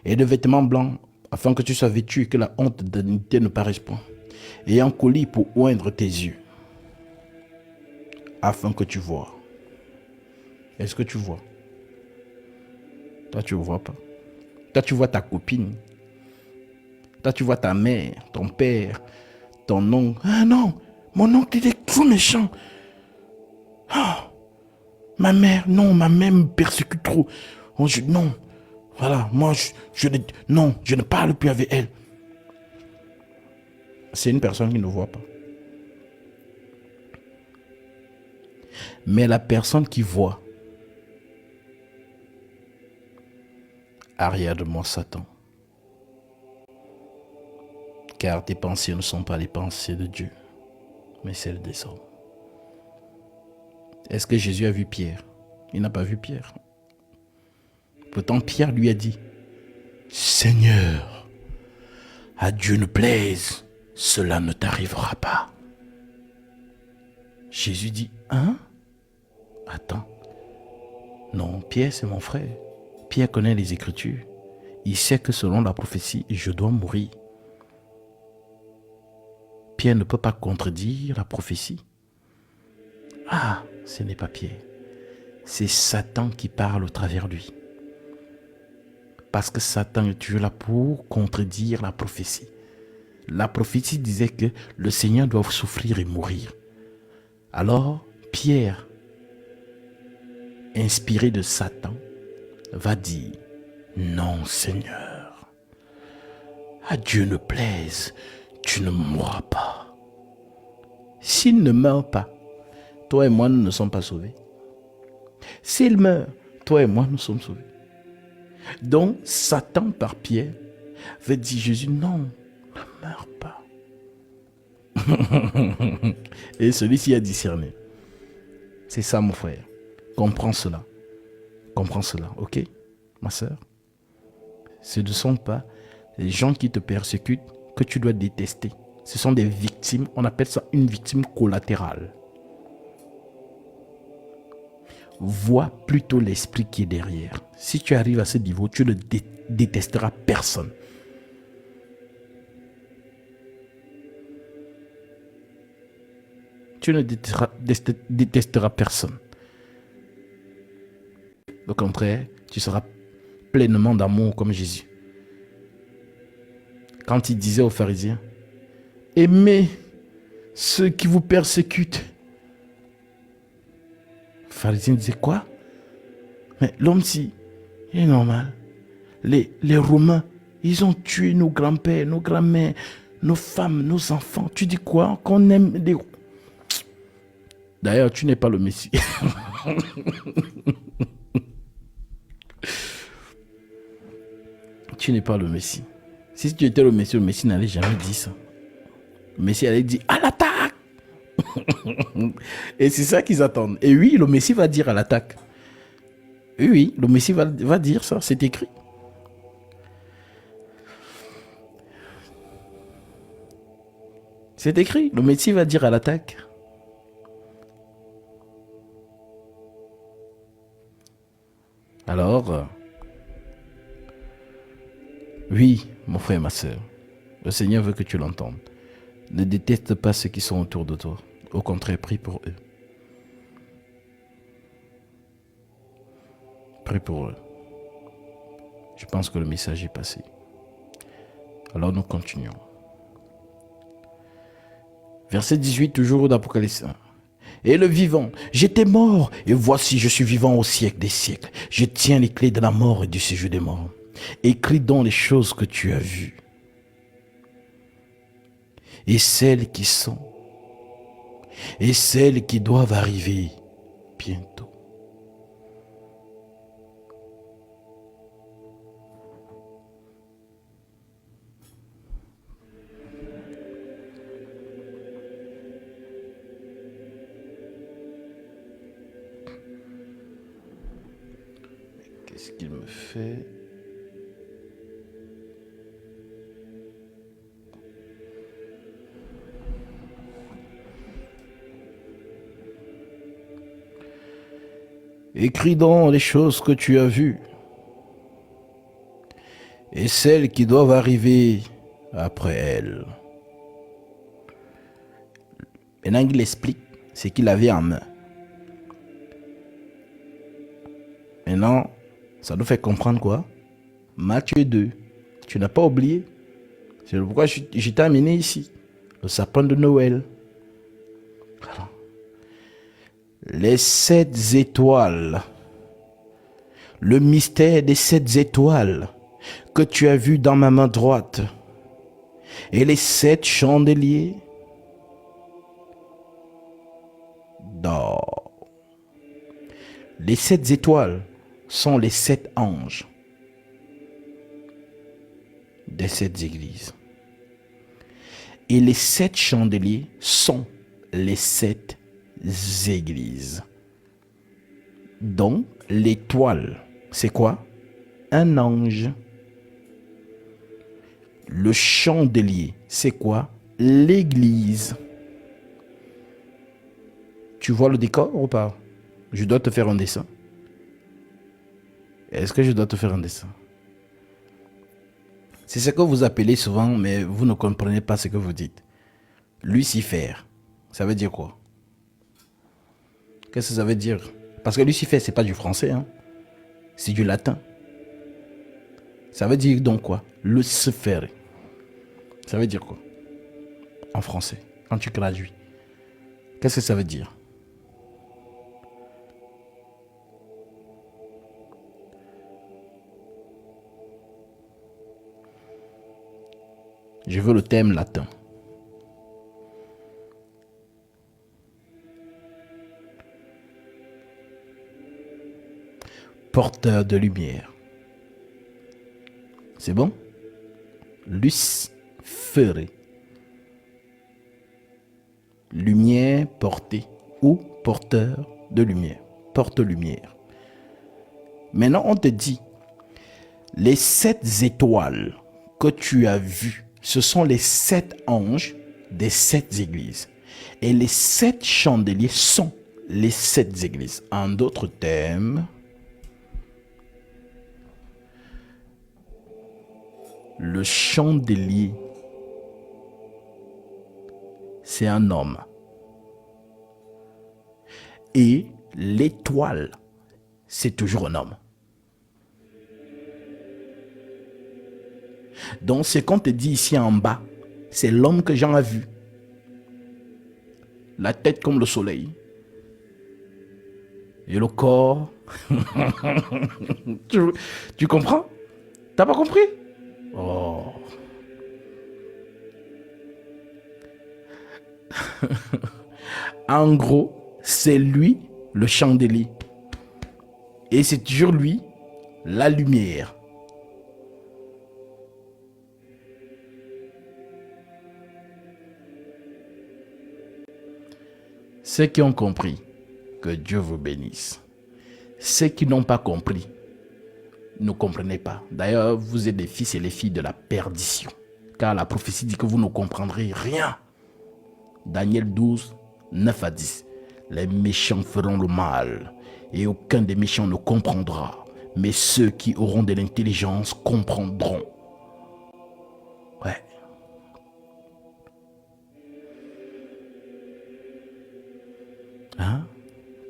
Et de vêtements blancs, afin que tu sois vêtu et que la honte de l'iniquité ne paraisse point. Et un collier pour oindre tes yeux, afin que tu vois. Est-ce que tu vois? Toi, tu ne vois pas. Toi, tu vois ta copine. Toi, tu vois ta mère, ton père, ton oncle. Ah non, mon oncle, il est trop méchant. Ah, ma mère, non, ma mère me persécute trop. Oh, non, voilà, moi, je ne parle plus avec elle. C'est une personne qui ne voit pas. Mais la personne qui voit, arrière de moi, Satan. Car tes pensées ne sont pas les pensées de Dieu. mais celle des hommes. Est-ce que Jésus a vu Pierre? Il n'a pas vu Pierre. Pourtant, Pierre lui a dit, Seigneur, à Dieu ne plaise, cela ne t'arrivera pas. Jésus dit, hein? Attends. Non, Pierre, c'est mon frère. Pierre connaît les Écritures. Il sait que selon la prophétie, je dois mourir. Pierre ne peut pas contredire la prophétie. Ah, ce n'est pas Pierre. C'est Satan qui parle au travers de lui. Parce que Satan est toujours là pour contredire la prophétie. La prophétie disait que le Seigneur doit souffrir et mourir. Alors, Pierre, inspiré de Satan, va dire, non Seigneur, à Dieu ne plaise, tu ne mourras pas. S'il ne meurt pas, toi et moi nous ne sommes pas sauvés. S'il meurt, toi et moi nous sommes sauvés. Donc Satan par Pierre veut dire Jésus, non, ne meurs pas. Et celui-ci a discerné. C'est ça mon frère. Comprends cela. Comprends cela, ok, ma soeur? Ce ne sont pas les gens qui te persécutent que tu dois détester. Ce sont des victimes, on appelle ça une victime collatérale. Vois plutôt l'esprit qui est derrière. Si tu arrives à ce niveau, tu ne détesteras personne. Tu ne détesteras personne. Au contraire, tu seras pleinement d'amour comme Jésus. Quand il disait aux pharisiens, aimez ceux qui vous persécutent. Les pharisiens disaient quoi? Mais l'homme-ci, il est normal. Les Romains, ils ont tué nos grands-pères, nos grands-mères, nos femmes, nos enfants. Tu dis quoi? Qu'on aime les... D'ailleurs, tu n'es pas le Messie. Tu n'es pas le Messie. Si tu étais le Messie n'allait jamais dire ça. Le Messie allait dire à l'attaque. Et c'est ça qu'ils attendent. Et oui, le Messie va dire à l'attaque. Oui, le Messie va dire ça, c'est écrit. C'est écrit, le Messie va dire à l'attaque. Alors, oui, mon frère et ma soeur, le Seigneur veut que tu l'entendes. Ne déteste pas ceux qui sont autour de toi. Au contraire, prie pour eux. Prie pour eux. Je pense que le message est passé. Alors nous continuons. Verset 18, toujours d'Apocalypse 1. Et le vivant, j'étais mort, et voici je suis vivant au siècle des siècles. Je tiens les clés de la mort et du séjour des morts. Écris donc les choses que tu as vues, et celles qui sont, et celles qui doivent arriver bientôt. Qu'est-ce qu'il me fait? Écris donc les choses que tu as vues et celles qui doivent arriver après elles. Maintenant, il explique ce qu'il avait en main. Maintenant, ça nous fait comprendre quoi? Matthieu 2. Tu n'as pas oublié. C'est pourquoi je t'ai amené ici. Le sapin de Noël. Alors, les 7 étoiles. Le mystère des 7 étoiles que tu as vu dans ma main droite. Et les 7 chandeliers d'or. Les 7 étoiles sont les 7 anges des 7 églises. Et les 7 chandeliers sont les 7 églises. Donc, l'étoile, c'est quoi? Un ange. Le chandelier, c'est quoi? L'église. Tu vois le décor ou pas? Je dois te faire un dessin. Est-ce que je dois te faire un dessin? C'est ce que vous appelez souvent, mais vous ne comprenez pas ce que vous dites. Lucifer, ça veut dire quoi? Qu'est-ce que ça veut dire? Parce que Lucifer, c'est pas du français, hein? C'est du latin. Ça veut dire donc quoi? Lucifer. Ça veut dire quoi? En français, quand tu traduis. Qu'est-ce que ça veut dire? Je veux le thème latin. Porteur de lumière. C'est bon? Lucifer. Lumière portée ou porteur de lumière. Porte-lumière. Maintenant, on te dit, les 7 étoiles que tu as vues, ce sont les 7 anges des 7 églises. Et les 7 chandeliers sont les 7 églises. En d'autres termes, le chandelier, c'est un homme. Et l'étoile, c'est toujours un homme. Donc, ce qu'on te dit ici en bas, c'est l'homme que Jean a vu. La tête comme le soleil. Et le corps. Tu comprends? T'as pas compris? Oh. En gros, c'est lui le chandelier. Et c'est toujours lui la lumière. Ceux qui ont compris, que Dieu vous bénisse. Ceux qui n'ont pas compris, ne comprenez pas. D'ailleurs, vous êtes les fils et les filles de la perdition. Car la prophétie dit que vous ne comprendrez rien. Daniel 12, 9 à 10. Les méchants feront le mal et aucun des méchants ne comprendra. Mais ceux qui auront de l'intelligence comprendront. Ouais. Hein?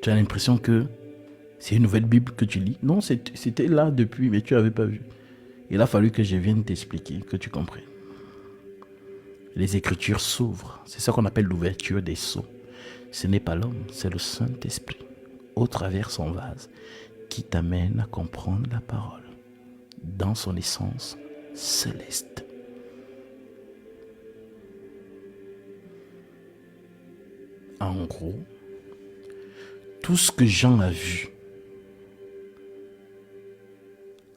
Tu as l'impression que c'est une nouvelle Bible que tu lis? Non, c'était là depuis, mais tu n'avais pas vu. Il a fallu que je vienne t'expliquer, que tu comprennes. Les Écritures s'ouvrent. C'est ça qu'on appelle l'ouverture des sceaux. Ce n'est pas l'homme, c'est le Saint-Esprit, au travers son vase, qui t'amène à comprendre la parole dans son essence céleste. En gros, tout ce que Jean a vu,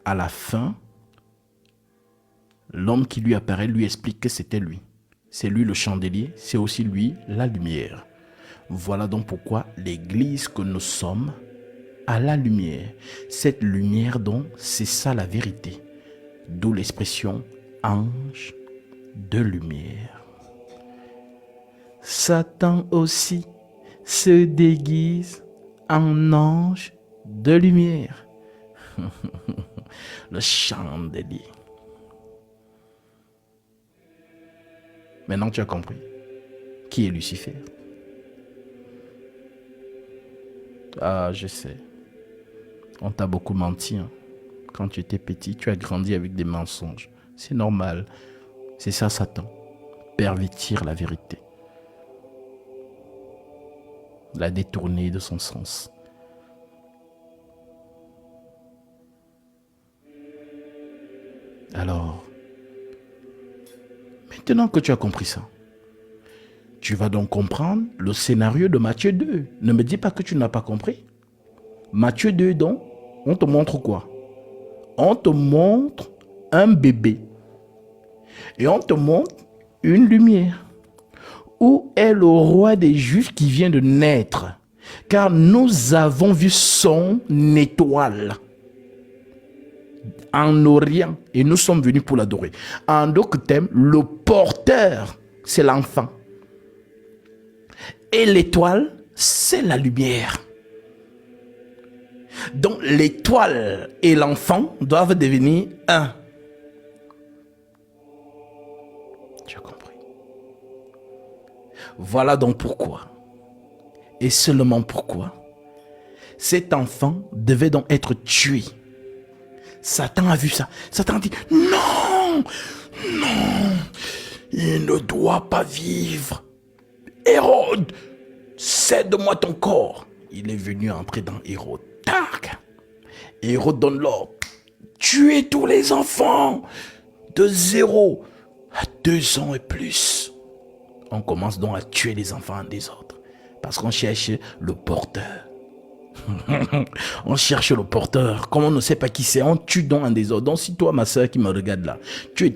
à la fin, l'homme qui lui apparaît lui explique que c'était lui. C'est lui le chandelier, c'est aussi lui la lumière. Voilà donc pourquoi l'église que nous sommes a la lumière. Cette lumière donc, c'est ça la vérité. D'où l'expression ange de lumière. Satan aussi se déguise en ange de lumière. Le chandelier. Maintenant tu as compris qui est Lucifer. Ah, je sais. On t'a beaucoup menti. Hein. Quand tu étais petit, tu as grandi avec des mensonges. C'est normal. C'est ça Satan. Pervertir la vérité. La détourner de son sens. Alors, maintenant que tu as compris ça, tu vas donc comprendre le scénario de Matthieu 2. Ne me dis pas que tu n'as pas compris. Matthieu 2, donc, on te montre quoi? On te montre un bébé. Et on te montre une lumière. où est le roi des Juifs qui vient de naître? Car nous avons vu son étoile en Orient et nous sommes venus pour l'adorer. En d'autres termes, le porteur, c'est l'enfant. Et l'étoile, c'est la lumière. Donc l'étoile et l'enfant doivent devenir un. Tu as compris? Voilà donc pourquoi, et seulement pourquoi, cet enfant devait donc être tué. Satan a vu ça. Satan dit, non, non, il ne doit pas vivre. Hérode, cède-moi ton corps. Il est venu entrer dans Hérode. Tac. Hérode donne l'ordre. Tuez tous les enfants de 0 à 2 ans et plus. On commence donc à tuer les enfants des autres. Parce qu'on cherche le porteur. On cherche le porteur. Comme on ne sait pas qui c'est, on tue donc un des autres. Donc si toi, ma soeur qui me regarde là, tu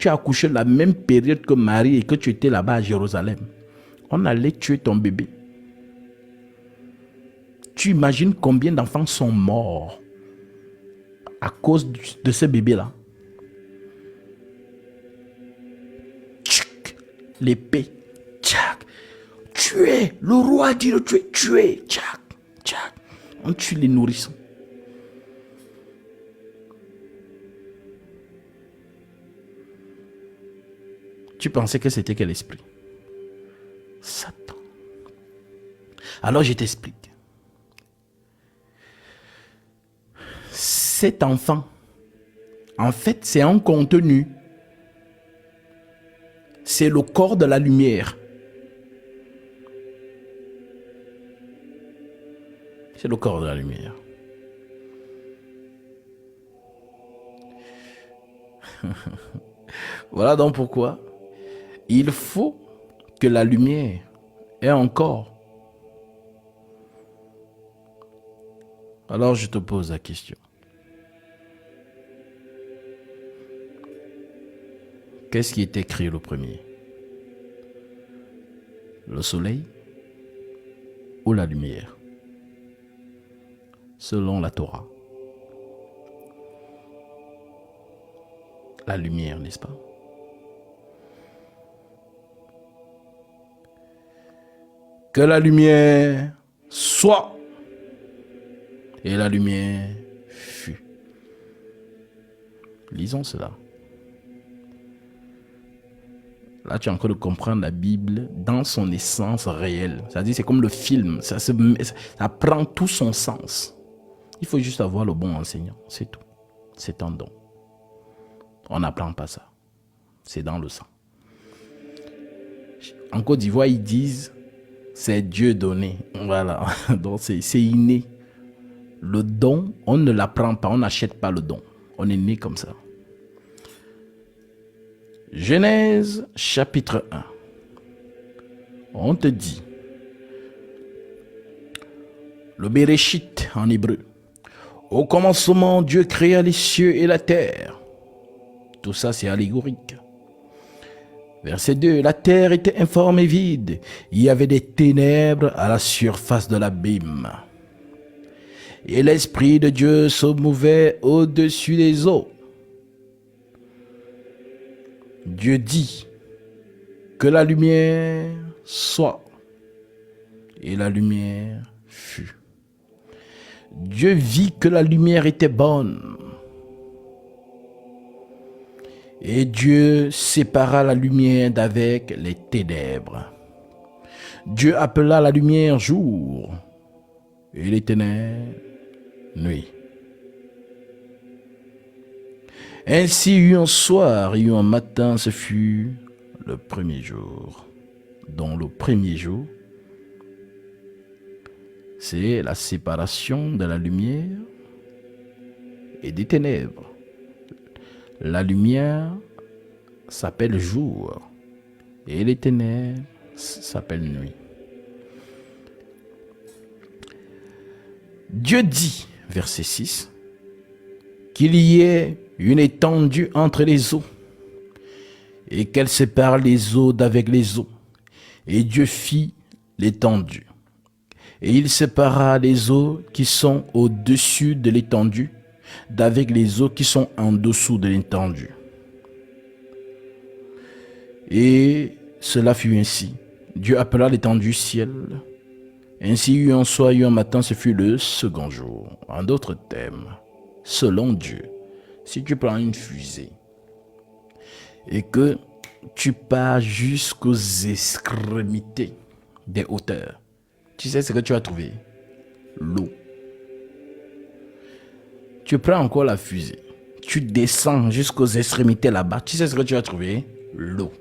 as accouché la même période que Marie et que tu étais là-bas à Jérusalem, on allait tuer ton bébé. Tu imagines combien d'enfants sont morts à cause de ce bébé-là? L'épée. Tchac. Tuer. Le roi dit de tuer. Tuer. Tchac. Tchac. On tue les nourrissons. Tu pensais que c'était quel esprit? Satan. Alors je t'explique. Cet enfant, en fait, c'est un contenu. C'est le corps de la lumière. C'est le corps de la lumière. Voilà donc pourquoi il faut que la lumière ait un corps. Alors je te pose la question. Qu'est-ce qui était créé le premier? Le soleil ou la lumière? Selon la Torah. La lumière, n'est-ce pas? Que la lumière soit. Et la lumière fut. Lisons cela. Là, tu es en train de comprendre la Bible dans son essence réelle. C'est-à-dire, c'est comme le film. Ça prend tout son sens. Il faut juste avoir le bon enseignant. C'est tout. C'est un don. On n'apprend pas ça. C'est dans le sang. En Côte d'Ivoire, ils disent, c'est Dieu donné. Voilà. Donc, c'est inné. Le don, on ne l'apprend pas. On n'achète pas le don. On est né comme ça. Genèse chapitre 1. On te dit, le Bereshit en hébreu. Au commencement, Dieu créa les cieux et la terre. Tout ça, c'est allégorique. Verset 2. La terre était informe et vide. Il y avait des ténèbres à la surface de l'abîme. Et l'Esprit de Dieu se mouvait au-dessus des eaux. Dieu dit que la lumière soit. Et la lumière fut. Dieu vit que la lumière était bonne. Et Dieu sépara la lumière d'avec les ténèbres. Dieu appela la lumière jour et les ténèbres nuit. Ainsi il y eut un soir, il y eut un matin, ce fut le premier jour. Donc le premier jour, c'est la séparation de la lumière et des ténèbres. La lumière s'appelle jour et les ténèbres s'appellent nuit. Dieu dit, verset 6, qu'il y ait une étendue entre les eaux et qu'elle sépare les eaux d'avec les eaux. Et Dieu fit l'étendue. Et il sépara les eaux qui sont au-dessus de l'étendue d'avec les eaux qui sont en dessous de l'étendue. Et cela fut ainsi. Dieu appela l'étendue ciel. Ainsi eut un soir, eut un matin, ce fut le second jour. En d'autres termes, selon Dieu, si tu prends une fusée et que tu pars jusqu'aux extrémités des hauteurs, tu sais ce que tu vas trouver? L'eau. Tu prends encore la fusée, tu descends jusqu'aux extrémités là-bas, tu sais ce que tu vas trouver? L'eau.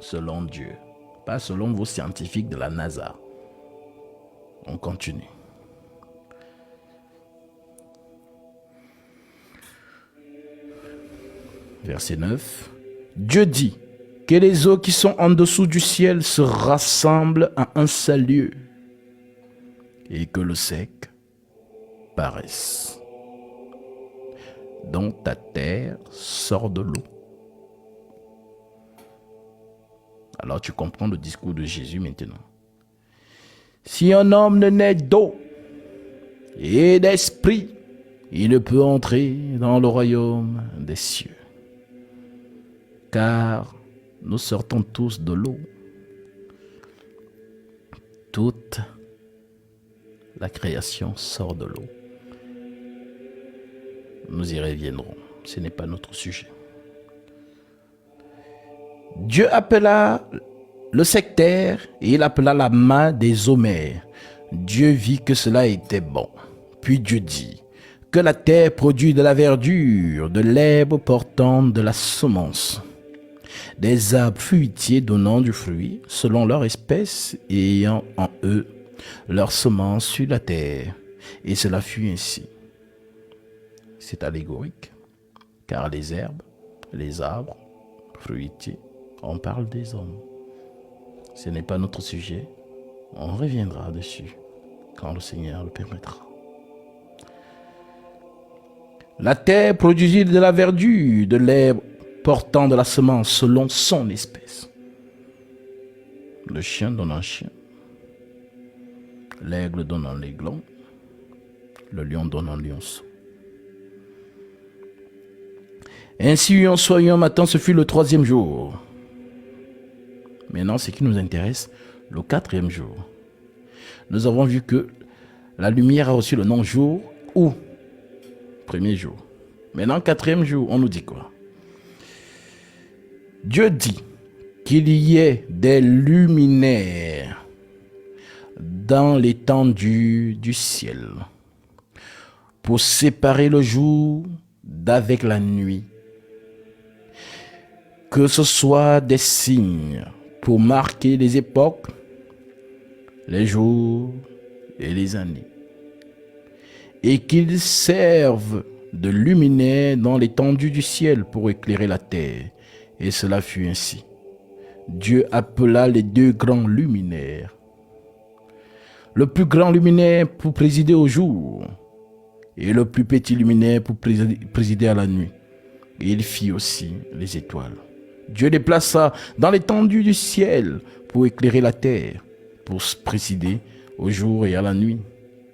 Selon Dieu, pas selon vos scientifiques de la NASA. On continue. Verset 9. Dieu dit que les eaux qui sont en dessous du ciel se rassemblent à un seul lieu et que le sec paraisse. Donc ta terre sort de l'eau. Alors tu comprends le discours de Jésus maintenant. Si un homme ne naît d'eau et d'esprit, il ne peut entrer dans le royaume des cieux. Car nous sortons tous de l'eau. Toute la création sort de l'eau. Nous y reviendrons. Ce n'est pas notre sujet. Dieu appela le sectaire et il appela la main des homères. Dieu vit que cela était bon. Puis Dieu dit que la terre produit de la verdure, de l'herbe portant de la semence, des arbres fruitiers donnant du fruit selon leur espèce et ayant en eux leur semence sur la terre. Et cela fut ainsi. C'est allégorique, car les herbes, les arbres fruitiers, on parle des hommes. Ce n'est pas notre sujet. On reviendra dessus quand le Seigneur le permettra. La terre produisit de la verdure, de l'herbe portant de la semence selon son espèce. Le chien donne un chien. L'aigle donne un aiglon. Le lion donne un lionceau. Ainsi, un soir et un matin, ce fut le troisième jour. Maintenant, ce qui nous intéresse, le quatrième jour. Nous avons vu que la lumière a reçu le nom jour ou premier jour. Maintenant, quatrième jour, on nous dit quoi? Dieu dit qu'il y ait des luminaires dans l'étendue du ciel pour séparer le jour d'avec la nuit. Que ce soit des signes pour marquer les époques, les jours et les années. Et qu'ils servent de luminaires dans l'étendue du ciel pour éclairer la terre. Et cela fut ainsi. Dieu appela les deux grands luminaires. Le plus grand luminaire pour présider au jour et le plus petit luminaire pour présider à la nuit. Et il fit aussi les étoiles. Dieu les plaça dans l'étendue du ciel pour éclairer la terre, pour présider au jour et à la nuit,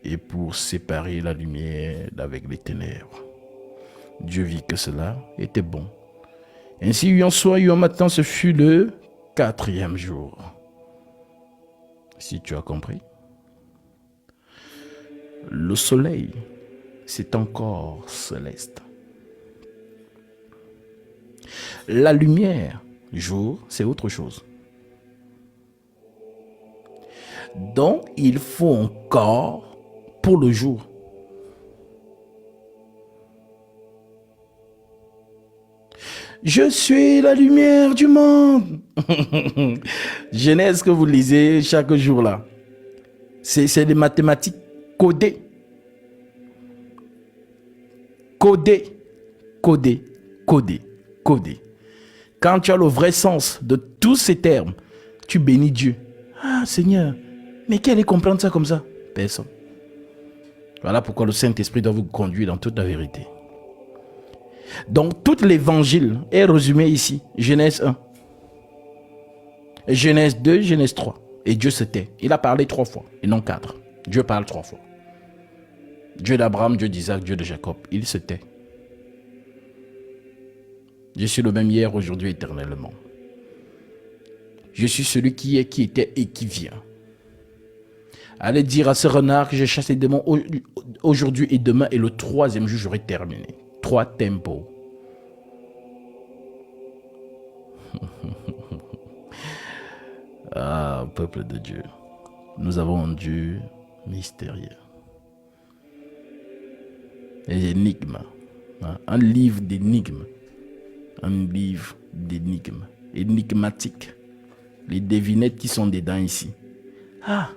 et pour séparer la lumière d'avec les ténèbres. Dieu vit que cela était bon. Ainsi, un soir et un matin, ce fut le quatrième jour. Si tu as compris. Le soleil, c'est encore céleste. La lumière, jour, c'est autre chose. Donc, il faut encore pour le jour. Je suis la lumière du monde. Genèse que vous lisez chaque jour là. C'est des mathématiques codées. Codées. Codées. Codées. Codées. Quand tu as le vrai sens de tous ces termes, tu bénis Dieu. Ah Seigneur, mais qui allait comprendre ça comme ça? Personne. Voilà pourquoi le Saint-Esprit doit vous conduire dans toute la vérité. Donc, tout l'évangile est résumé ici. Genèse 1, Genèse 2, Genèse 3. Et Dieu se tait. Il a parlé 3 fois et non 4. Dieu parle 3 fois. Dieu d'Abraham, Dieu d'Isaac, Dieu de Jacob. Il se tait. Je suis le même hier, aujourd'hui, éternellement. Je suis celui qui est, qui était et qui vient. Allez dire à ce renard que j'ai chassé les démons aujourd'hui et demain, et le 3e jour, j'aurai terminé. 3 tempos. Ah, peuple de Dieu, nous avons un Dieu mystérieux. Les énigmes. Un livre d'énigmes. Un livre d'énigmes. Énigmatique. Les devinettes qui sont dedans ici. Ah,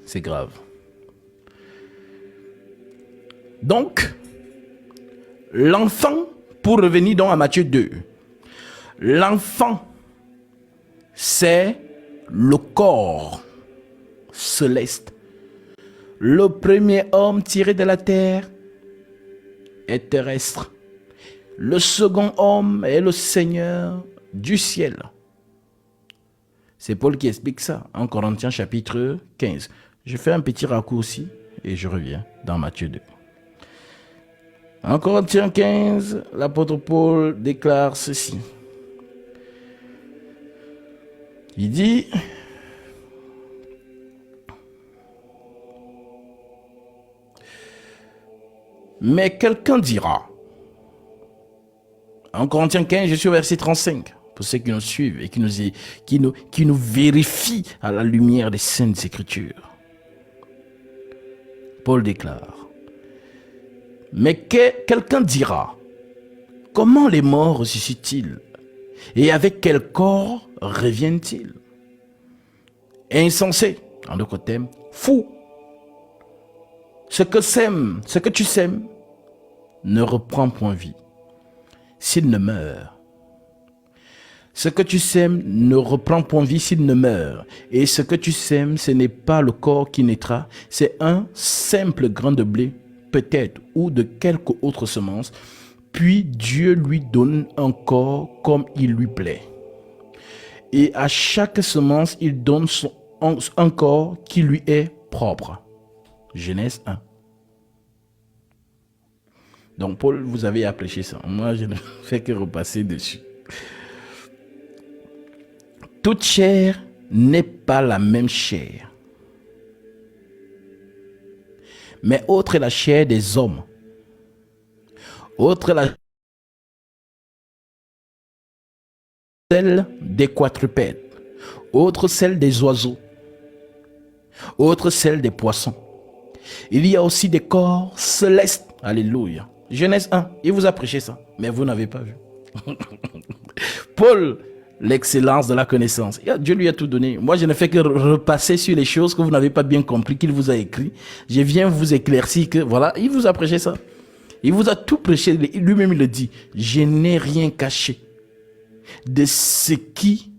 c'est grave. Donc, l'enfant, pour revenir donc à Matthieu 2, l'enfant, c'est le corps céleste. Le premier homme tiré de la terre est terrestre. Le second homme est le Seigneur du ciel. C'est Paul qui explique ça en Corinthiens chapitre 15. Je fais un petit raccourci et je reviens dans Matthieu 2. En Corinthiens 15, l'apôtre Paul déclare ceci. Il dit, mais quelqu'un dira, en Corinthiens 15, je suis au verset 35, pour ceux qui nous suivent et qui nous vérifient à la lumière des Saintes Écritures. Paul déclare, mais quelqu'un dira, comment les morts ressuscitent-ils? Et avec quel corps reviennent-ils? Insensé, en d'autres termes, fou. Ce que tu sèmes ne reprend point vie s'il ne meurt. Ce que tu sèmes ne reprend point vie s'il ne meurt. Et ce que tu sèmes, ce n'est pas le corps qui naîtra, c'est un simple grain de blé, peut-être, ou de quelque autre semence. Puis Dieu lui donne un corps comme il lui plaît. Et à chaque semence, il donne un corps qui lui est propre. Genèse 1. Donc Paul, vous avez apprécié ça. Moi, je ne fais que repasser dessus. Toute chair n'est pas la même chair. Mais autre est la chair des hommes. Autre est la celle des quadrupèdes. Autre celle des oiseaux. Autre celle des poissons. Il y a aussi des corps célestes. Alléluia. Genèse 1, il vous a prêché ça, mais vous n'avez pas vu. Paul, l'excellence de la connaissance. Dieu lui a tout donné. Moi, je ne fais que repasser sur les choses que vous n'avez pas bien compris, qu'il vous a écrit. Je viens vous éclaircir que, voilà, il vous a prêché ça. Il vous a tout prêché. Lui-même, il le dit. Je n'ai rien caché de ce qui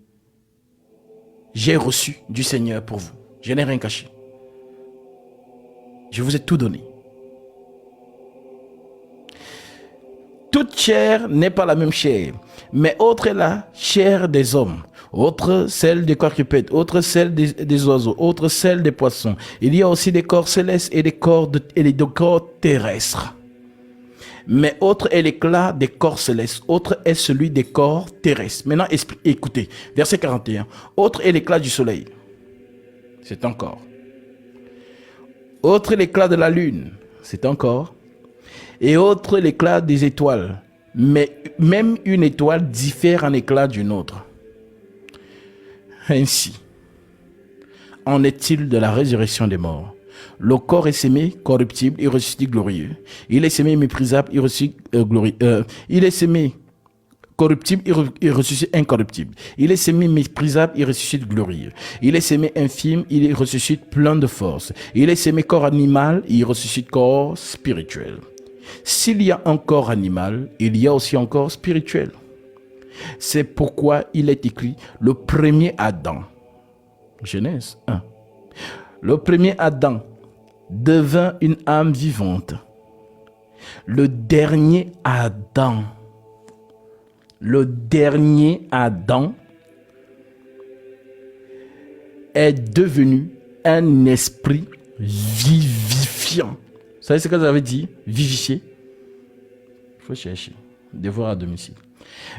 j'ai reçu du Seigneur pour vous. Je n'ai rien caché. Je vous ai tout donné. Toute chair n'est pas la même chair, mais autre est la chair des hommes, autre celle des quadrupèdes, autre celle des oiseaux, autre celle des poissons. Il y a aussi des corps célestes et des corps terrestres. Mais autre est l'éclat des corps célestes, autre est celui des corps terrestres. Maintenant, écoutez, verset 41. Autre est l'éclat du soleil. C'est un corps. Autre est l'éclat de la lune. C'est un corps. Et autre l'éclat des étoiles. Mais même une étoile diffère en éclat d'une autre. Ainsi, en est-il de la résurrection des morts? Le corps est sémé corruptible, il ressuscite glorieux. Il est sémé méprisable, il ressuscite glorieux. Il est sémé corruptible, il ressuscite incorruptible. Il est sémé méprisable, il ressuscite glorieux. Il est sémé infime, il ressuscite plein de force. Il est sémé corps animal, il ressuscite corps spirituel. S'il y a un corps animal, il y a aussi un corps spirituel. C'est pourquoi il est écrit le premier Adam. Genèse 1. Le premier Adam devint une âme vivante. Le dernier Adam. Le dernier Adam est devenu un esprit vivifiant. Vous savez ce que ça veut dire? Vivifier. Il faut chercher. Devoir à domicile.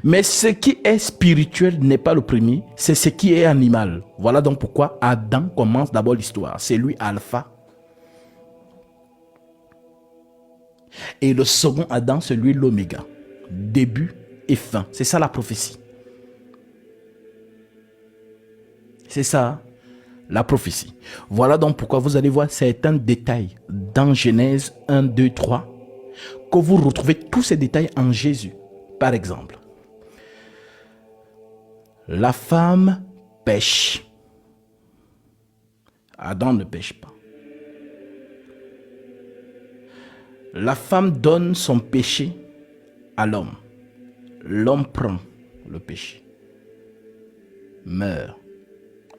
Mais ce qui est spirituel n'est pas le premier, c'est ce qui est animal. Voilà donc pourquoi Adam commence d'abord l'histoire. C'est lui alpha. Et le second Adam, c'est lui l'oméga. Début et fin. C'est ça la prophétie. C'est ça la prophétie. Voilà donc pourquoi vous allez voir certains détails dans Genèse 1, 2, 3, que vous retrouvez tous ces détails en Jésus. Par exemple, la femme pêche. Adam ne pêche pas. La femme donne son péché à l'homme. L'homme prend le péché, meurt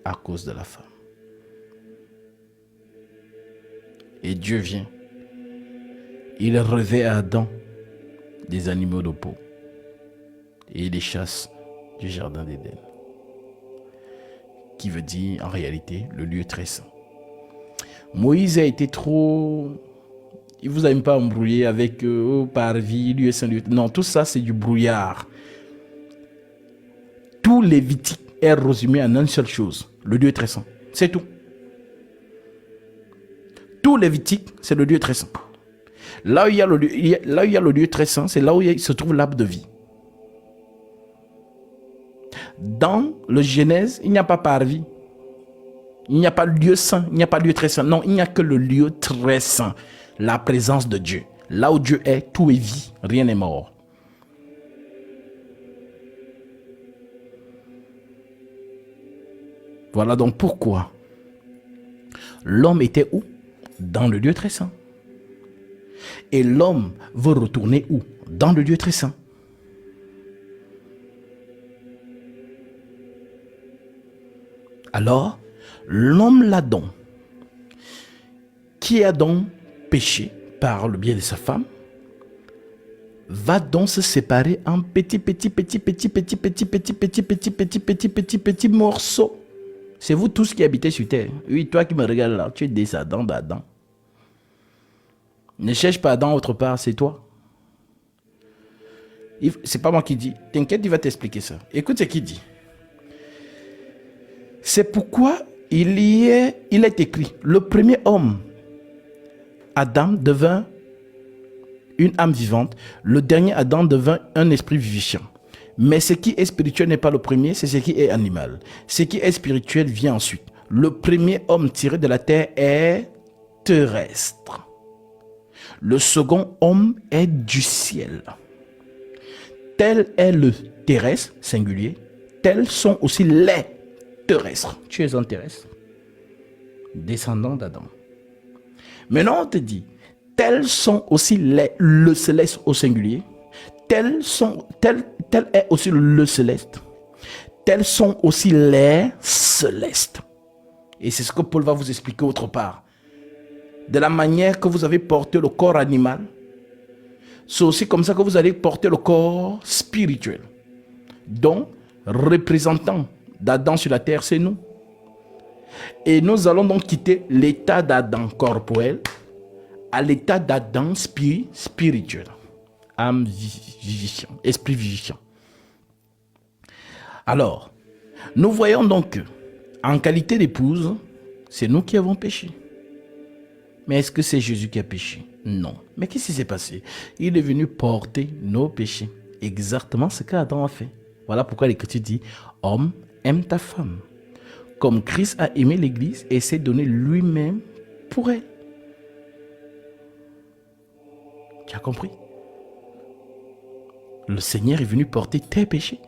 à cause de la femme. Et Dieu vient. Il revêt à Adam des animaux de peau et il les chasse du jardin d'Éden. Qui veut dire en réalité le lieu très saint. Moïse a été trop... Il vous a même pas embrouillé avec parvis, lieu saint, lieu... Non, tout ça c'est du brouillard. Tout Lévitique est résumé en une seule chose, le lieu très saint. C'est tout. Tout Lévitique, c'est le lieu très saint. Là où il y a le lieu très saint, c'est là où il se trouve l'arbre de vie. Dans le Genèse, il n'y a pas parvis. Il n'y a pas lieu saint, il n'y a pas lieu très saint. Non, il n'y a que le lieu très saint. La présence de Dieu. Là où Dieu est, tout est vie, rien n'est mort. Voilà donc pourquoi l'homme était où? Dans le lieu très saint. Et l'homme veut retourner où? Dans le lieu très saint. Alors, l'homme l'Adam, qui a donc péché par le biais de sa femme, va donc se séparer en petits morceaux. C'est vous tous qui habitez sur terre. Oui, toi qui me regardes là, tu es descendant d'Adam. Ne cherche pas Adam autre part, c'est toi. C'est pas moi qui dis. T'inquiète, il va t'expliquer ça. Écoute ce qu'il dit. C'est pourquoi il est écrit, le premier homme, Adam, devint une âme vivante. Le dernier Adam devint un esprit vivifiant. Mais ce qui est spirituel n'est pas le premier, c'est ce qui est animal. Ce qui est spirituel vient ensuite. Le premier homme tiré de la terre est terrestre. Le second homme est du ciel. Tel est le terrestre, singulier, tels sont aussi les terrestres. Tu es un terrestre, descendant d'Adam. Maintenant, on te dit, tels sont aussi le céleste au singulier, tel est aussi le céleste, tels sont aussi les célestes. Et c'est ce que Paul va vous expliquer autre part. De la manière que vous avez porté le corps animal, c'est aussi comme ça que vous allez porter le corps spirituel. Donc, représentant d'Adam sur la terre, c'est nous. Et nous allons donc quitter l'état d'Adam corporel à l'état d'Adam spirituel. Âme vivifiant, esprit vivifiant. Alors, nous voyons donc que, en qualité d'épouse, c'est nous qui avons péché. Mais est-ce que c'est Jésus qui a péché? Non. Mais qu'est-ce qui s'est passé? Il est venu porter nos péchés. Exactement ce qu'Adam a fait. Voilà pourquoi l'Écriture dit, homme, aime ta femme. Comme Christ a aimé l'Église et s'est donné lui-même pour elle. Tu as compris? Le Seigneur est venu porter tes péchés.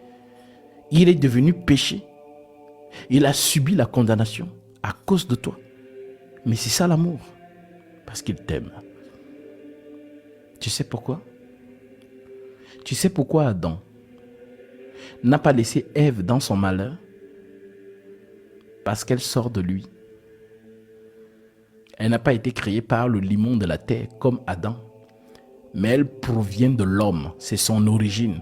Il est devenu péché. Il a subi la condamnation à cause de toi. Mais c'est ça l'amour. Parce qu'il t'aime. Tu sais pourquoi? Tu sais pourquoi Adam n'a pas laissé Ève dans son malheur? Parce qu'elle sort de lui. Elle n'a pas été créée par le limon de la terre comme Adam, mais elle provient de l'homme. C'est son origine.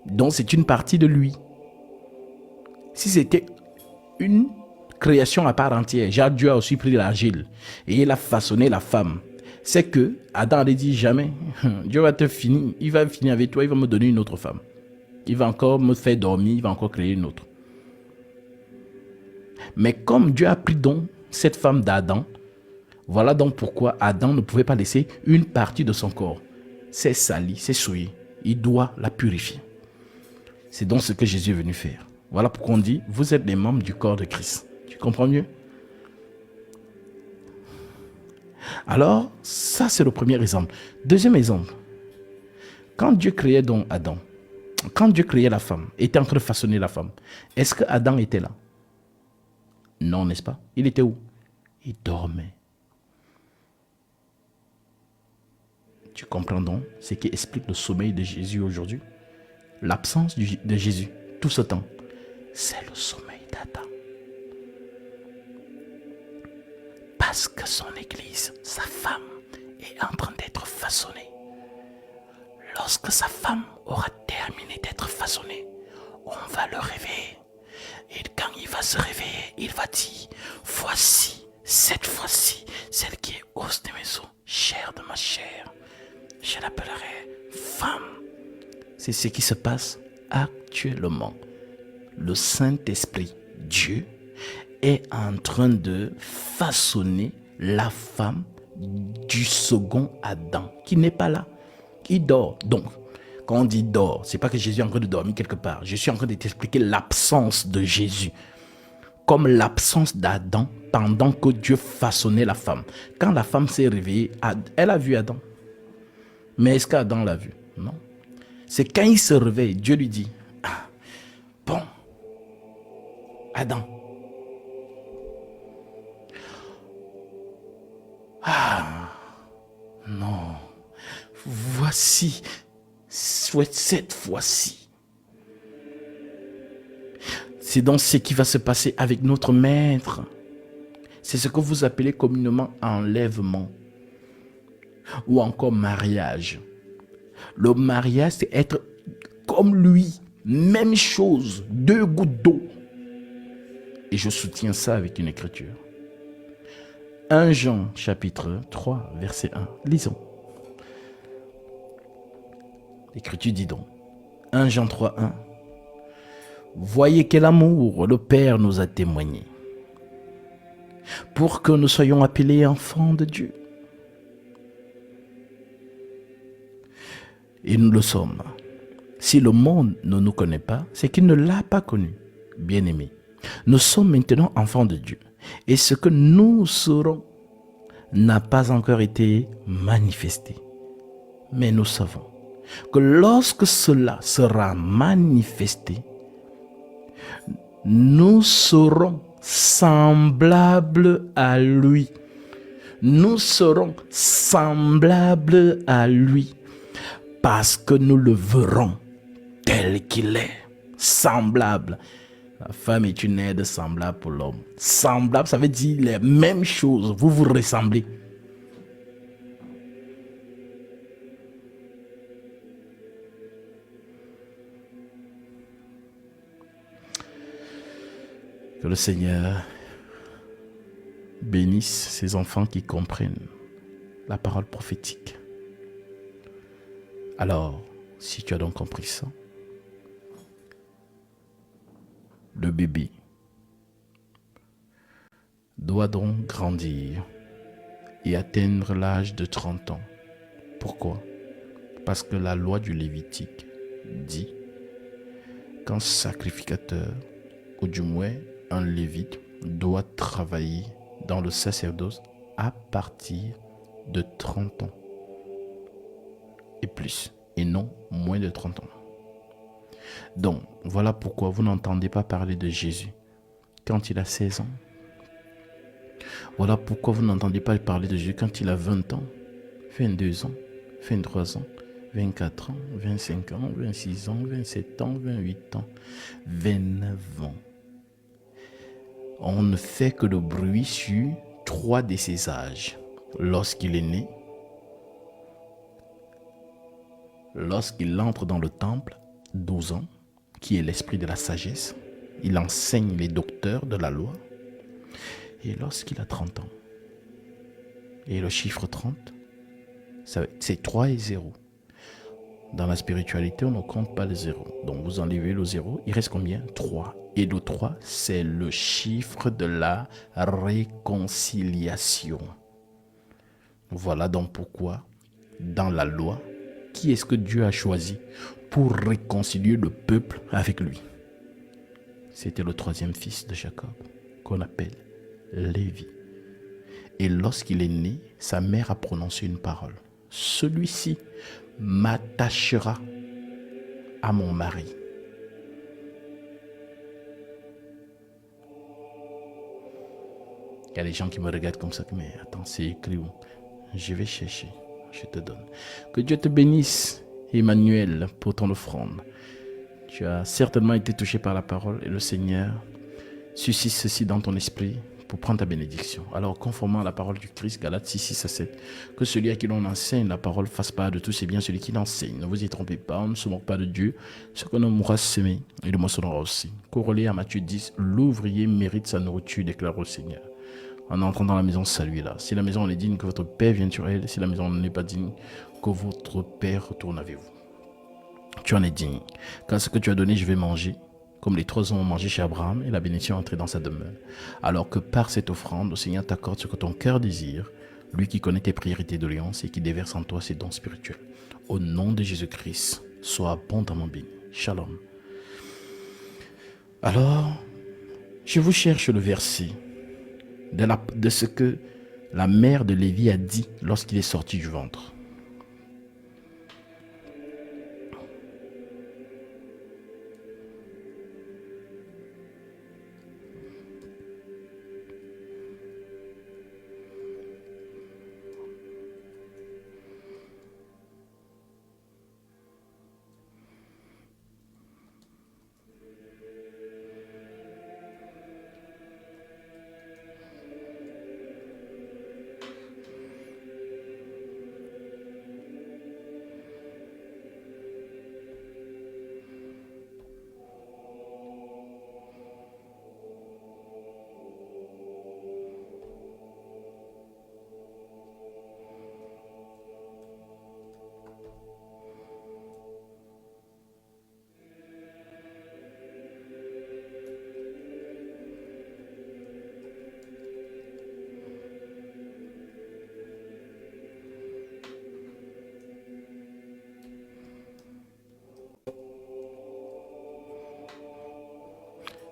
Donc c'est une partie de lui. Si c'était une création à part entière, genre Dieu a aussi pris l'argile et il a façonné la femme, c'est que Adam a dit jamais, Dieu va te finir, il va finir avec toi, il va me donner une autre femme. Il va encore me faire dormir, il va encore créer une autre. Mais comme Dieu a pris donc cette femme d'Adam, voilà donc pourquoi Adam ne pouvait pas laisser une partie de son corps. C'est sali, c'est souillé. Il doit la purifier. C'est donc ce que Jésus est venu faire. Voilà pourquoi on dit, vous êtes les membres du corps de Christ. Tu comprends mieux? Alors, ça c'est le premier exemple. Deuxième exemple. Quand Dieu créait donc Adam, quand Dieu créait la femme, était en train de façonner la femme, est-ce que Adam était là? Non, n'est-ce pas? Il était où? Il dormait. Tu comprends donc ce qui explique le sommeil de Jésus aujourd'hui? L'absence de Jésus, tout ce temps, c'est le sommeil d'Adam. Parce que son église, sa femme, est en train d'être façonnée. Lorsque sa femme aura terminé d'être façonnée, on va le réveiller. Et quand il va se réveiller, il va dire, voici, cette fois-ci, celle qui est os de mes os, chair de ma chair. Je l'appellerai femme. C'est ce qui se passe actuellement. Le Saint-Esprit, Dieu, est en train de façonner la femme du second Adam, qui n'est pas là. Il dort. Donc, quand on dit dort, c'est pas que Jésus est en train de dormir quelque part. Je suis en train de t'expliquer l'absence de Jésus. Comme l'absence d'Adam pendant que Dieu façonnait la femme. Quand la femme s'est réveillée, elle a vu Adam. Mais est-ce qu'Adam l'a vu? Non. C'est quand il se réveille, Dieu lui dit, ah, bon, Adam, ah, non, voici, cette fois-ci. C'est donc ce qui va se passer avec notre maître. C'est ce que vous appelez communément enlèvement ou encore mariage. Le mariage, c'est être comme lui, même chose, 2 gouttes d'eau. Et je soutiens ça avec une écriture. 1 Jean chapitre 3 verset 1. Lisons. L'écriture dit donc, 1 Jean 3, 1. Voyez quel amour le Père nous a témoigné, pour que nous soyons appelés enfants de Dieu. Et nous le sommes. Si le monde ne nous connaît pas, c'est qu'il ne l'a pas connu. Bien-aimés, nous sommes maintenant enfants de Dieu. Et ce que nous serons n'a pas encore été manifesté. Mais nous savons que lorsque cela sera manifesté, nous serons semblables à lui. Nous serons semblables à lui. Parce que nous le verrons tel qu'il est, semblable. La femme est une aide semblable pour l'homme. Semblable, ça veut dire les mêmes choses. Vous vous ressemblez. Que le Seigneur bénisse ses enfants qui comprennent la parole prophétique. Alors, si tu as donc compris ça, le bébé doit donc grandir et atteindre l'âge de 30 ans. Pourquoi? Parce que la loi du Lévitique dit qu'un sacrificateur, ou du moins un lévite, doit travailler dans le sacerdoce à partir de 30 ans. Et plus, et non moins de 30 ans. Donc, voilà pourquoi vous n'entendez pas parler de Jésus quand il a 16 ans. Voilà pourquoi vous n'entendez pas parler de Jésus quand il a 20 ans, 22 ans, 23 ans, 24 ans, 25 ans, 26 ans, 27 ans, 28 ans, 29 ans. On ne fait que le bruit sur 3 de ces âges. Lorsqu'il est né, Lorsqu'il entre dans le temple, 12 ans, qui est l'esprit de la sagesse, il enseigne les docteurs de la loi. Et lorsqu'il a 30 ans, et le chiffre 30, c'est 3 et 0. Dans la spiritualité, on ne compte pas les zéros. Donc vous enlevez le 0, il reste combien? 3. Et le 3, c'est le chiffre de la réconciliation. Voilà donc pourquoi, dans la loi, qui est-ce que Dieu a choisi pour réconcilier le peuple avec lui? C'était le troisième fils de Jacob, qu'on appelle Lévi. Et lorsqu'il est né, sa mère a prononcé une parole. Celui-ci m'attachera à mon mari. Il y a des gens qui me regardent comme ça, mais attends, c'est écrit où? Je vais chercher, je te donne. Que Dieu te bénisse, Emmanuel, pour ton offrande. Tu as certainement été touché par la parole et le Seigneur suscite ceci dans ton esprit pour prendre ta bénédiction. Alors, conformément à la parole du Christ, Galates 6, 6 à 7, que celui à qui l'on enseigne la parole fasse part de tout, c'est bien celui qui l'enseigne. Ne vous y trompez pas, on ne se moque pas de Dieu. Ce qu'on aura semé, il le moissonnera aussi. Corrélé à Matthieu 10, l'ouvrier mérite sa nourriture, déclare au Seigneur. En entrant dans la maison, saluez-la. Si la maison est digne, que votre Père vienne sur elle. Si la maison n'est pas digne, que votre Père retourne avec vous. Tu en es digne, car ce que tu as donné, je vais manger, comme les 3 hommes ont mangé chez Abraham, et la bénédiction est entrée dans sa demeure. Alors que par cette offrande, le Seigneur t'accorde ce que ton cœur désire, lui qui connaît tes priorités d'alliance et qui déverse en toi ses dons spirituels. Au nom de Jésus-Christ, sois abondamment béni. Shalom. Alors, je vous cherche le verset de ce que la mère de Lévi a dit lorsqu'il est sorti du ventre.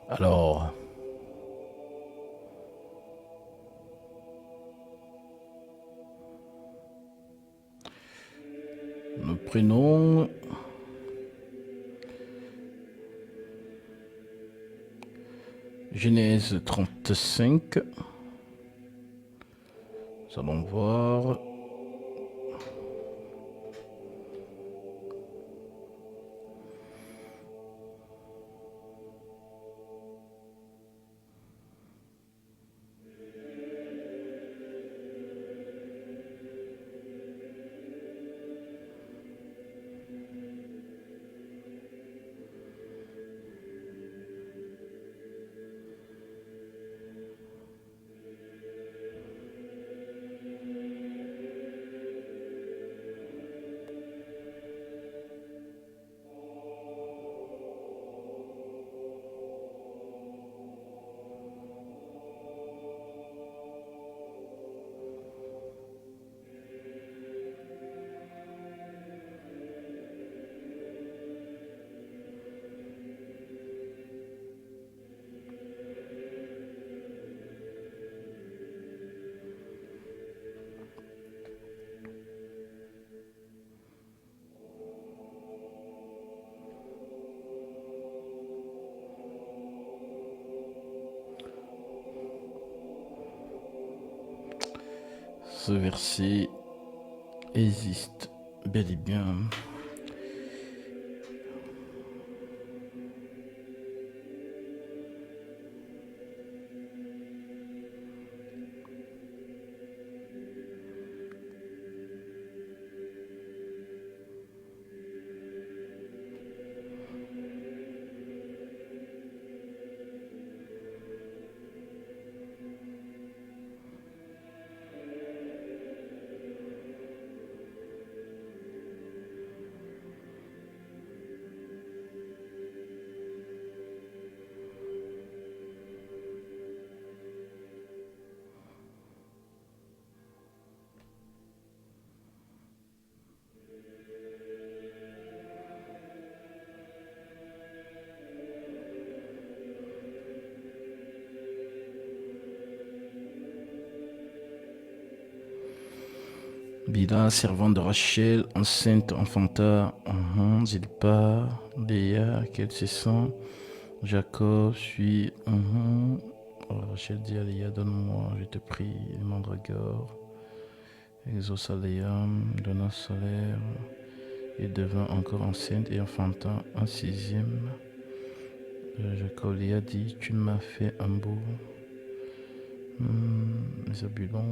Alors, nous prenons Genèse 35. Nous allons voir. Ce verset existe bel et bien. Bila, servante de Rachel, enceinte, enfanta, Zilpa, Léa, qu'elle se sent, Jacob, suit, Rachel dit à Léa, donne-moi, je te prie, les mandragores, Exosaléum, donna solaire, et devint encore enceinte et enfanta un sixième. Jacob, Léa dit, tu m'as fait un beau, Zabulon.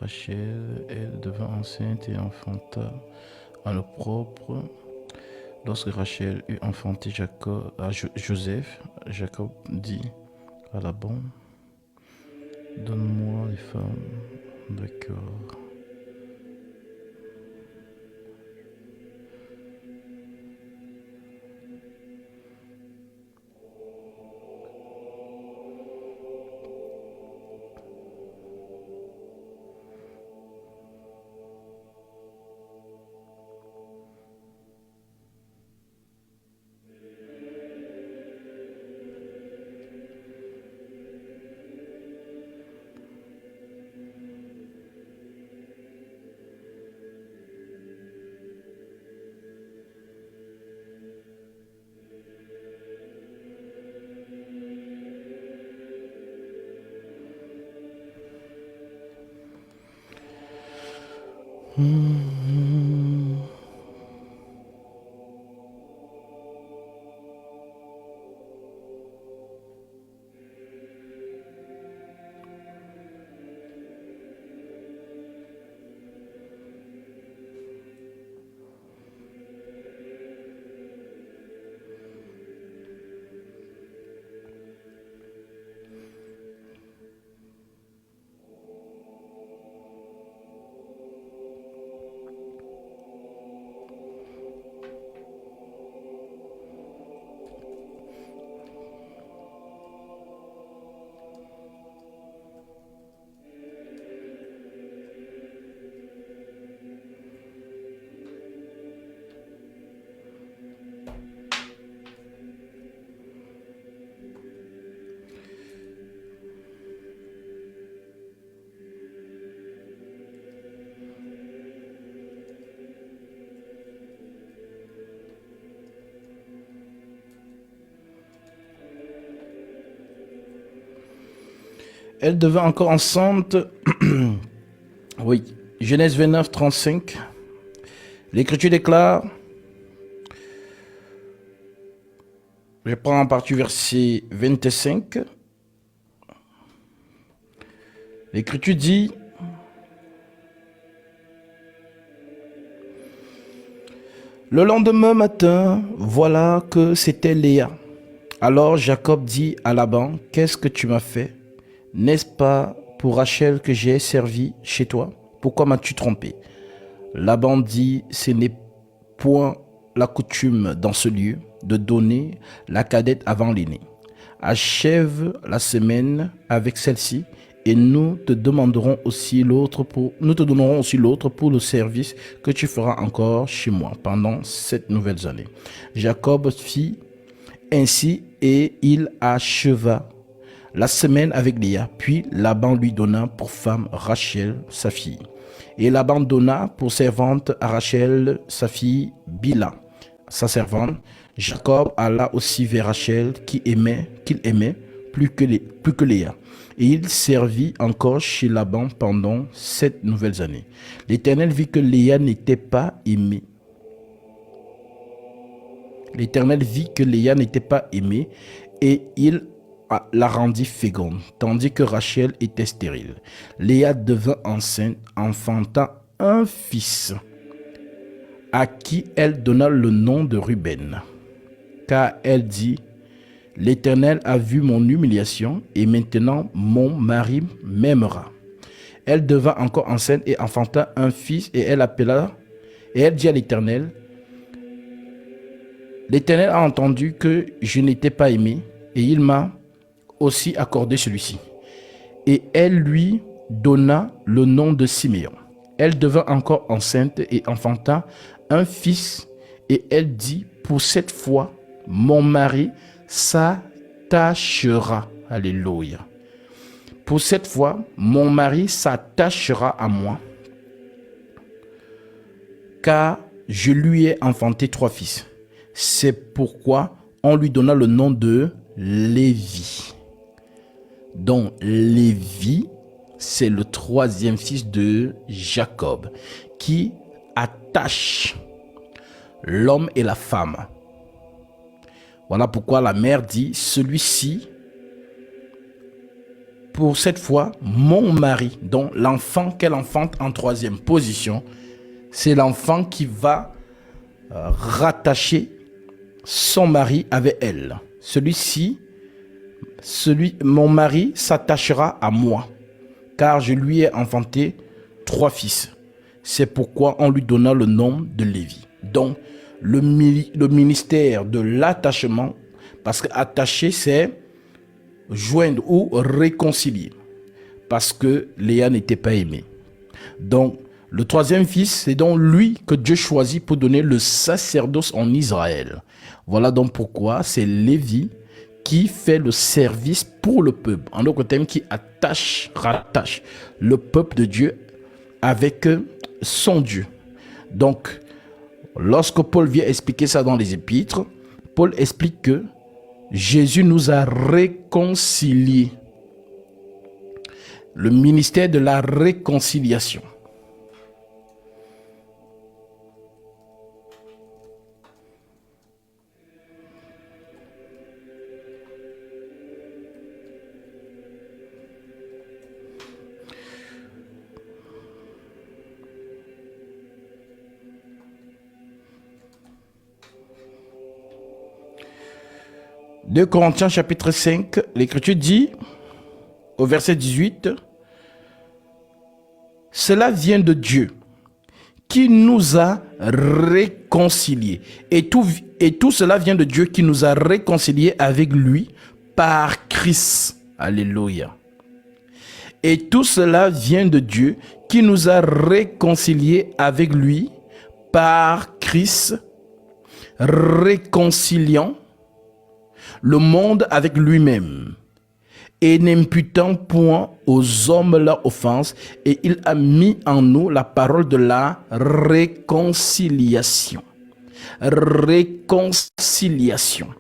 Rachel, elle devint enceinte et enfanta en le propre. Lorsque Rachel eut enfanté Joseph, Jacob dit à Laban, donne-moi les femmes de cœur. Elle devint encore enceinte. Oui. Genèse 29, 35. L'Écriture déclare, je prends en partie verset 25. L'Écriture dit, le lendemain matin, voilà que c'était Léa. Alors Jacob dit à Laban, qu'est-ce que tu m'as fait? N'est-ce pas pour Rachel que j'ai servi chez toi? Pourquoi m'as-tu trompé? Laban dit, ce n'est point la coutume dans ce lieu de donner la cadette avant l'aînée. Achève la semaine avec celle-ci et nous te donnerons aussi l'autre pour le service que tu feras encore chez moi pendant 7 nouvelles années. Jacob fit ainsi et il acheva la semaine avec Léa, puis Laban lui donna pour femme Rachel, sa fille. Et Laban donna pour servante à Rachel, sa fille Bila, sa servante. Jacob alla aussi vers Rachel, qu'il aimait plus que Léa. Et il servit encore chez Laban pendant 7 nouvelles années. L'Éternel vit que Léa n'était pas aimée. L'Éternel vit que Léa n'était pas aimée et il la rendit féconde, tandis que Rachel était stérile. Léa devint enceinte, enfanta un fils, à qui elle donna le nom de Ruben, car elle dit, l'Éternel a vu mon humiliation, et maintenant mon mari m'aimera. Elle devint encore enceinte et enfanta un fils, et elle dit à l'Éternel, l'Éternel a entendu que je n'étais pas aimée, et il m'a aussi accordé celui-ci. Et elle lui donna le nom de Siméon. Elle devint encore enceinte et enfanta un fils, et elle dit, pour cette fois, mon mari s'attachera. Alléluia. Pour cette fois, mon mari s'attachera à moi, car je lui ai enfanté 3 fils. C'est pourquoi on lui donna le nom de Lévi. Donc Lévi, c'est le 3e fils de Jacob, qui attache l'homme et la femme. Voilà pourquoi la mère dit, celui-ci, pour cette fois, mon mari, donc l'enfant qu'elle enfante en 3e position, c'est l'enfant qui va rattacher son mari avec elle. Mon mari s'attachera à moi, car je lui ai enfanté 3 fils. C'est pourquoi on lui donna le nom de Lévi. Donc, le ministère de l'attachement, parce que attacher, c'est joindre ou réconcilier, parce que Léa n'était pas aimée. Donc, le 3e fils, c'est donc lui que Dieu choisit pour donner le sacerdoce en Israël. Voilà donc pourquoi c'est Lévi qui fait le service pour le peuple. En d'autres termes, qui rattache le peuple de Dieu avec son Dieu. Donc, lorsque Paul vient expliquer ça dans les épîtres, Paul explique que Jésus nous a réconciliés. Le ministère de la réconciliation. De Corinthiens chapitre 5, l'Écriture dit au verset 18, « Cela vient de Dieu qui nous a réconciliés. » Et tout cela vient de Dieu qui nous a réconciliés avec lui par Christ. Alléluia. Et tout cela vient de Dieu qui nous a réconciliés avec lui par Christ, réconciliant le monde avec lui-même et n'imputant point aux hommes leur offense, et il a mis en nous la parole de la réconciliation. Réconciliation.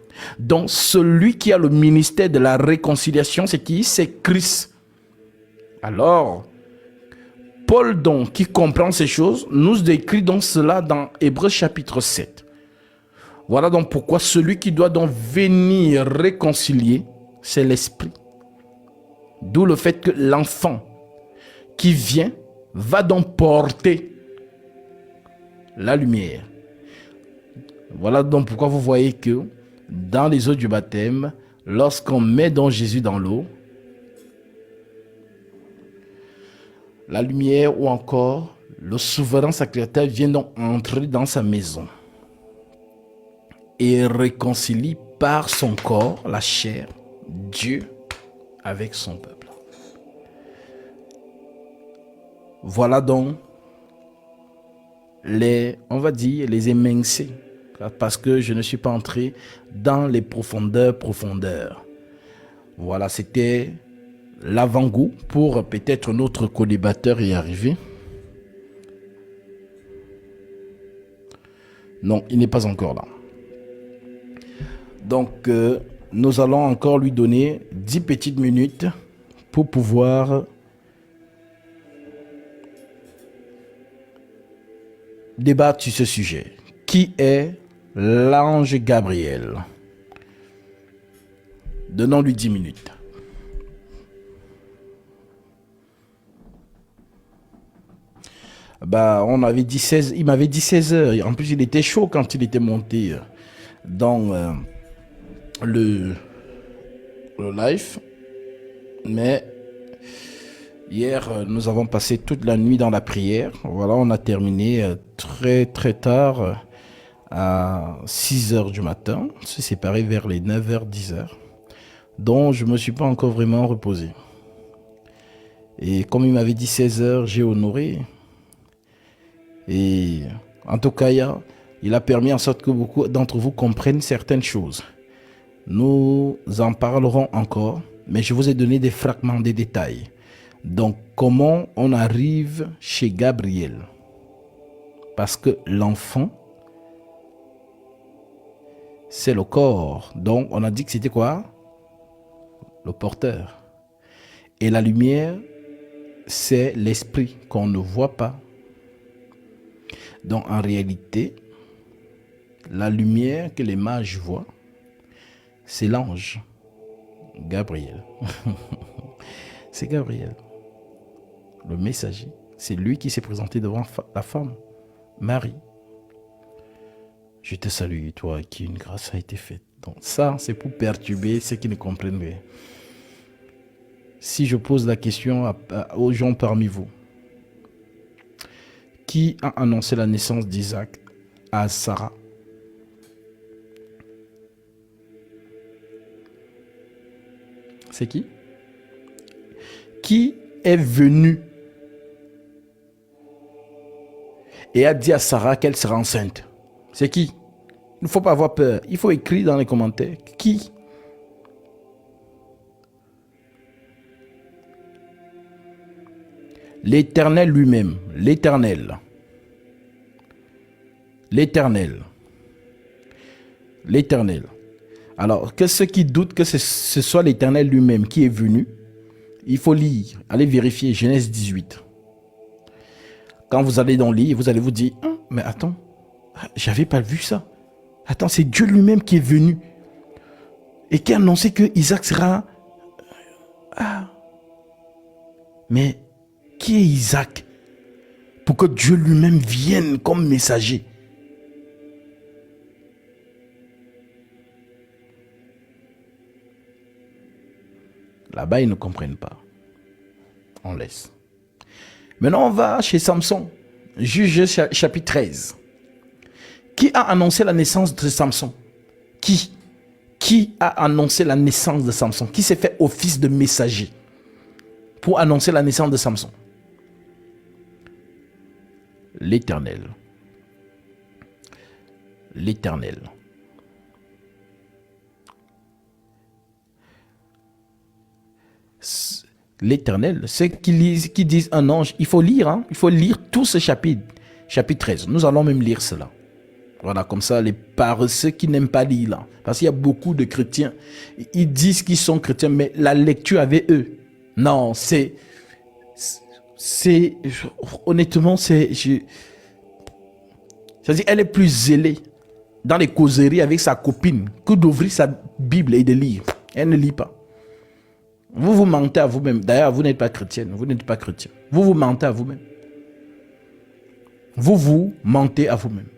Donc celui qui a le ministère de la réconciliation, c'est qui? C'est Christ. Alors, Paul donc, qui comprend ces choses, nous décrit donc cela dans Hébreux chapitre 7. Voilà donc pourquoi celui qui doit donc venir réconcilier, c'est l'Esprit. D'où le fait que l'enfant qui vient va donc porter la lumière. Voilà donc pourquoi vous voyez que dans les eaux du baptême, lorsqu'on met donc Jésus dans l'eau, la lumière ou encore le souverain sacrificateur vient donc entrer dans sa maison et réconcilie par son corps, la chair, Dieu avec son peuple. Voilà donc on va dire, les émincés, parce que je ne suis pas entré dans les profondeurs. Voilà, c'était l'avant-goût pour peut-être notre co-débatteur y arriver. Non, il n'est pas encore là. Donc, nous allons encore lui donner 10 petites minutes pour pouvoir débattre sur ce sujet. Qui est l'ange Gabriel? Donnons-lui 10 minutes. On avait dit 16, il m'avait dit 16 heures. En plus, il était chaud quand il était monté dans le live. Mais hier, nous avons passé toute la nuit dans la prière. Voilà, on a terminé très très tard, à 6 heures du matin. On s'est séparé vers les 9h, 10h. Donc, je ne me suis pas encore vraiment reposé. Et comme il m'avait dit 16 heures, j'ai honoré. Et en tout cas, il a permis en sorte que beaucoup d'entre vous comprennent certaines choses. Nous en parlerons encore, mais je vous ai donné des fragments, des détails. Donc, comment on arrive chez Gabriel? Parce que l'enfant, c'est le corps. Donc, on a dit que c'était quoi? Le porteur. Et la lumière, c'est l'esprit qu'on ne voit pas. Donc, en réalité, la lumière que les mages voient, c'est l'ange, Gabriel. C'est Gabriel, le messager. C'est lui qui s'est présenté devant la femme, Marie. Je te salue, toi, à qui une grâce a été faite. Donc ça, c'est pour perturber ceux qui ne comprennent rien. Si je pose la question aux gens parmi vous, qui a annoncé la naissance d'Isaac à Sarah? C'est qui? Qui est venu et a dit à Sarah qu'elle sera enceinte? C'est qui? Il ne faut pas avoir peur. Il faut écrire dans les commentaires. Qui? L'Éternel lui-même. L'Éternel. L'Éternel. L'Éternel. Alors, que ceux qui doutent que ce soit l'Éternel lui-même qui est venu, il faut lire. Allez vérifier Genèse 18. Quand vous allez dans le livre, vous allez vous dire, mais attends, j'avais pas vu ça. Attends, c'est Dieu lui-même qui est venu et qui a annoncé que Isaac sera... Mais qui est Isaac pour que Dieu lui-même vienne comme messager? Là-bas, ils ne comprennent pas. On laisse. Maintenant, on va chez Samson. Juge chapitre 13. Qui a annoncé la naissance de Samson? Qui a annoncé la naissance de Samson? Qui s'est fait office de messager pour annoncer la naissance de Samson? L'Éternel. L'Éternel. L'Éternel, ceux qui disent un ange, il faut lire, il faut lire tout ce chapitre, chapitre 13. Nous allons même lire cela. Voilà, comme ça, les paresseux qui n'aiment pas lire là. Parce qu'il y a beaucoup de chrétiens, ils disent qu'ils sont chrétiens, mais la lecture avec eux, non, honnêtement, c'est-à-dire, elle est plus zélée dans les causeries avec sa copine que d'ouvrir sa Bible et de lire. Elle ne lit pas. Vous vous mentez à vous-même. D'ailleurs, vous n'êtes pas chrétienne. Vous n'êtes pas chrétien. Vous vous mentez à vous-même. Vous vous mentez à vous-même.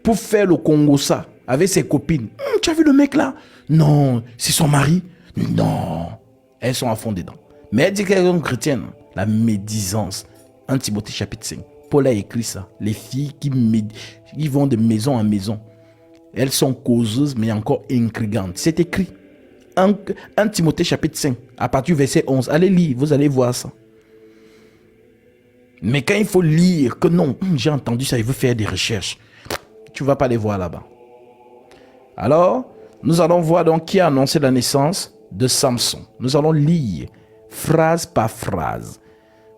Pour faire le Congo ça, avec ses copines. Tu as vu le mec là? Non. C'est son mari? Non. Elles sont à fond dedans. Mais elle dit qu'elle est chrétienne. La médisance. 1 Timothée chapitre 5. Paul a écrit ça. Les filles qui vont de maison en maison. Elles sont causeuses mais encore intrigantes. C'est écrit. 1 Timothée chapitre 5, à partir du verset 11. Allez lire, vous allez voir ça. Mais quand il faut lire que non, j'ai entendu ça, il veut faire des recherches, tu ne vas pas les voir là-bas. Alors, nous allons voir donc qui a annoncé la naissance de Samson. Nous allons lire phrase par phrase.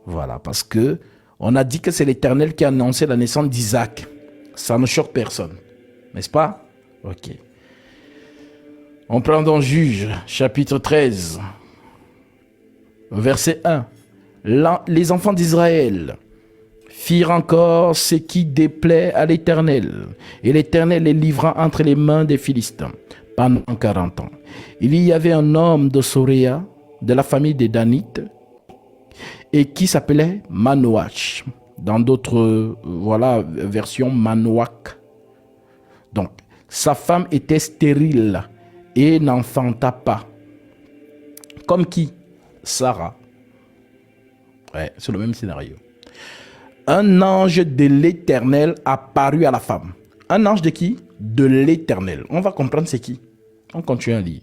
Voilà, parce que on a dit que c'est l'Éternel qui a annoncé la naissance d'Isaac. Ça ne choque personne, n'est-ce pas? Ok. On prend donc Juge, chapitre 13, verset 1. Les enfants d'Israël firent encore ce qui déplaît à l'Éternel, et l'Éternel les livra entre les mains des Philistins pendant 40 ans. Il y avait un homme de Soréa, de la famille des Danites, et qui s'appelait Manoach. Dans d'autres versions, Manoach. Donc, sa femme était stérile et n'enfanta pas. Comme qui? Sarah. Ouais, c'est le même scénario. Un ange de l'Éternel apparut à la femme. Un ange de qui? De l'Éternel. On va comprendre c'est qui. On continue à lire.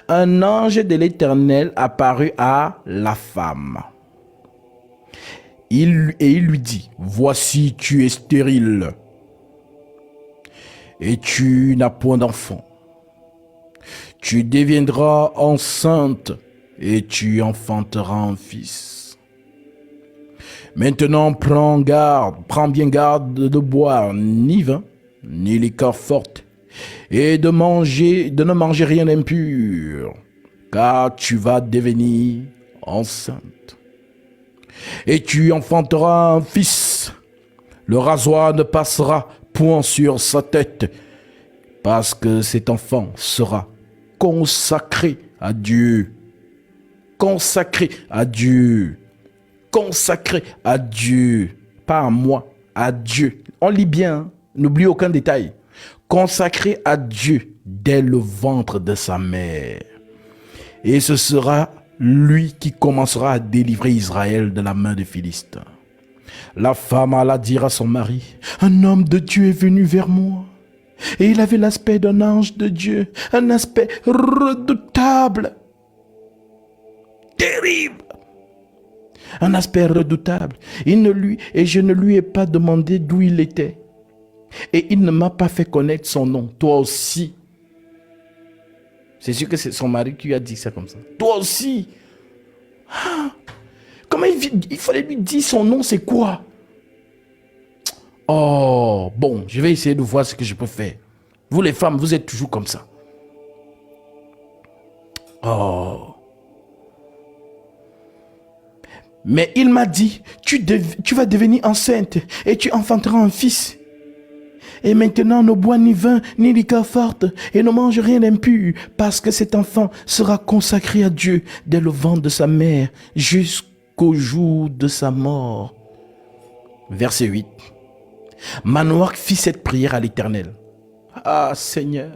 Un ange de l'Éternel apparut à la femme. Et il lui dit, voici tu es stérile et tu n'as point d'enfant. Tu deviendras enceinte et tu enfanteras un fils. Maintenant, prends bien garde de boire ni vin, ni liqueur forte, et de ne manger rien d'impur, car tu vas devenir enceinte. Et tu enfanteras un fils. Le rasoir ne passera point sur sa tête, parce que cet enfant sera consacré à Dieu. Consacré à Dieu. Consacré à Dieu. Pas à moi, à Dieu. On lit bien, hein? N'oublie aucun détail. Consacré à Dieu dès le ventre de sa mère. Et ce sera lui qui commencera à délivrer Israël de la main des Philistins. La femme alla dire à son mari, « Un homme de Dieu est venu vers moi. Et il avait l'aspect d'un ange de Dieu, un aspect redoutable. Terrible. Un aspect redoutable. Et je ne lui ai pas demandé d'où il était. Et il ne m'a pas fait connaître son nom. Toi aussi. » C'est sûr que c'est son mari qui lui a dit ça comme ça. Toi aussi. Ah, comment il fallait lui dire son nom, c'est quoi? Oh, bon, je vais essayer de voir ce que je peux faire. Vous les femmes, vous êtes toujours comme ça. Oh. Mais il m'a dit, tu vas devenir enceinte et tu enfanteras un fils. Et maintenant, ne bois ni vin, ni liqueur forte, et ne mange rien d'impur, parce que cet enfant sera consacré à Dieu dès le ventre de sa mère, jusqu'au jour de sa mort. Verset 8. Manoach fit cette prière à l'Éternel. Ah, Seigneur.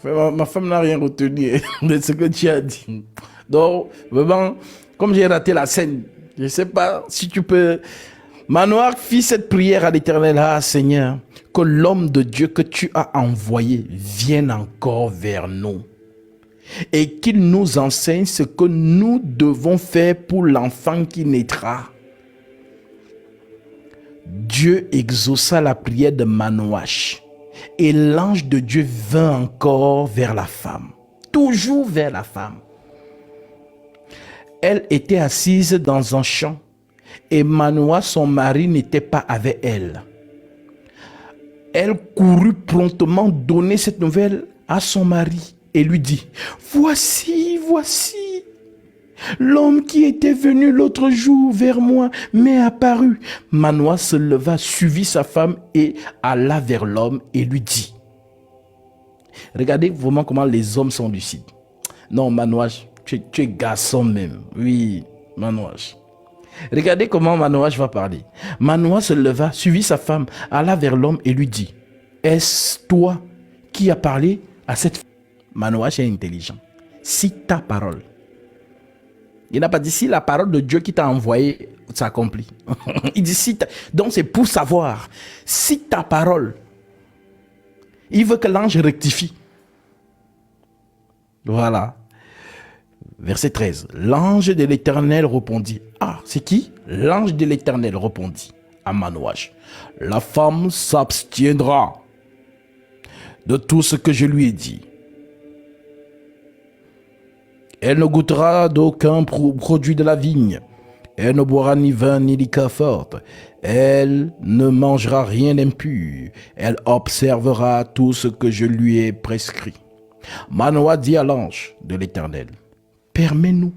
Ma femme n'a rien retenu de ce que tu as dit. Donc, vraiment, comme j'ai raté la scène, je ne sais pas si tu peux... Manoach fit cette prière à l'Éternel. Ah, Seigneur, que l'homme de Dieu que tu as envoyé vienne encore vers nous et qu'il nous enseigne ce que nous devons faire pour l'enfant qui naîtra. Dieu exauça la prière de Manoach et l'ange de Dieu vint encore vers la femme, toujours vers la femme. Elle était assise dans un champ et Manoach, son mari, n'était pas avec elle. Elle courut promptement donner cette nouvelle à son mari et lui dit, « Voici, l'homme qui était venu l'autre jour vers moi m'est apparu. » Manoach se leva, suivit sa femme et alla vers l'homme et lui dit. Regardez vraiment comment les hommes sont lucides. Non, Manoach, tu es garçon même. Oui, Manoach. Regardez comment Manoach va parler. Manoach se leva, suivit sa femme, alla vers l'homme et lui dit, « Est-ce toi qui as parlé à cette femme? » Manoach est intelligent. Si ta parole. Il n'a pas dit si la parole de Dieu qui t'a envoyé s'accomplit. Il dit si ta... Donc c'est pour savoir si ta parole. Il veut que l'ange rectifie. Voilà. Verset 13. L'ange de l'Éternel répondit. Ah, c'est qui? L'ange de l'Éternel répondit à Manoach. La femme s'abstiendra de tout ce que je lui ai dit. Elle ne goûtera d'aucun produit de la vigne. Elle ne boira ni vin ni liqueur forte. Elle ne mangera rien d'impur. Elle observera tout ce que je lui ai prescrit. Manoach dit à l'ange de l'Éternel, permets-nous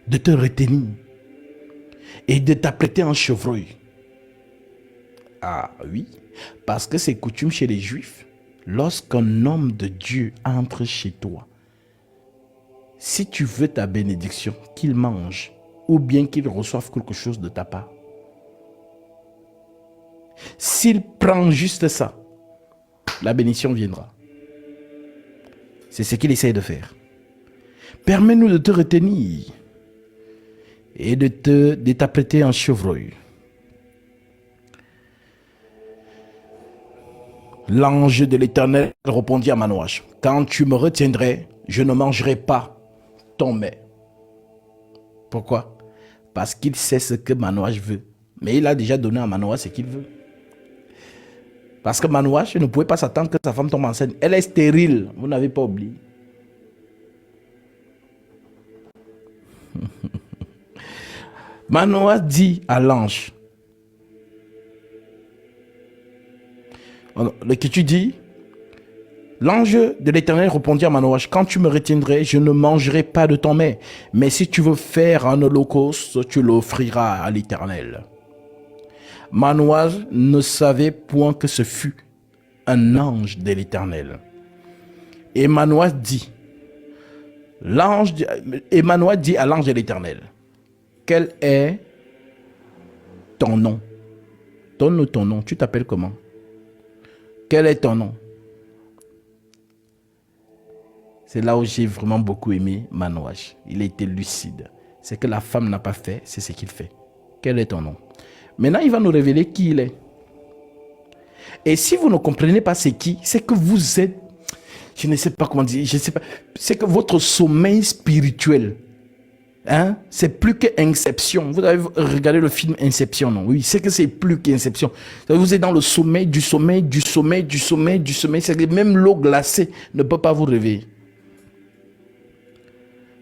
de te retenir et de t'apprêter en chevreuil. Ah oui, parce que c'est coutume chez les Juifs, lorsqu'un homme de Dieu entre chez toi, si tu veux ta bénédiction, qu'il mange ou bien qu'il reçoive quelque chose de ta part. S'il prend juste ça, la bénédiction viendra. C'est ce qu'il essaie de faire. Permets-nous de te retenir et de t'apprêter en chevreuil. L'ange de l'Éternel répondit à Manoach, quand tu me retiendrais, je ne mangerai pas ton mets. Pourquoi? Parce qu'il sait ce que Manoach veut. Mais il a déjà donné à Manoach ce qu'il veut. Parce que Manoach ne pouvait pas s'attendre que sa femme tombe enceinte. Elle est stérile, vous n'avez pas oublié. Manoah dit à l'ange, l'Écriture dit, l'ange de l'Éternel répondit à Manoah, quand tu me retiendrais, je ne mangerai pas de ton mets. Mais si tu veux faire un holocauste, tu l'offriras à l'Éternel. Manoah ne savait point que ce fut un ange de l'Éternel. Et Manoah dit à l'ange de l'Éternel, quel est ton nom? Donne-nous ton nom. Tu t'appelles comment? Quel est ton nom? C'est là où j'ai vraiment beaucoup aimé Manoah. Il a été lucide. Ce que la femme n'a pas fait, c'est ce qu'il fait. Quel est ton nom? Maintenant, il va nous révéler qui il est. Et si vous ne comprenez pas c'est qui, c'est que vous êtes, je ne sais pas comment dire, je ne sais pas, c'est que votre sommeil spirituel, hein, c'est plus que Inception. Vous avez regardé le film Inception, non? Oui, c'est que c'est plus qu'Inception. Vous êtes dans le sommeil, du sommeil. C'est que même l'eau glacée ne peut pas vous réveiller.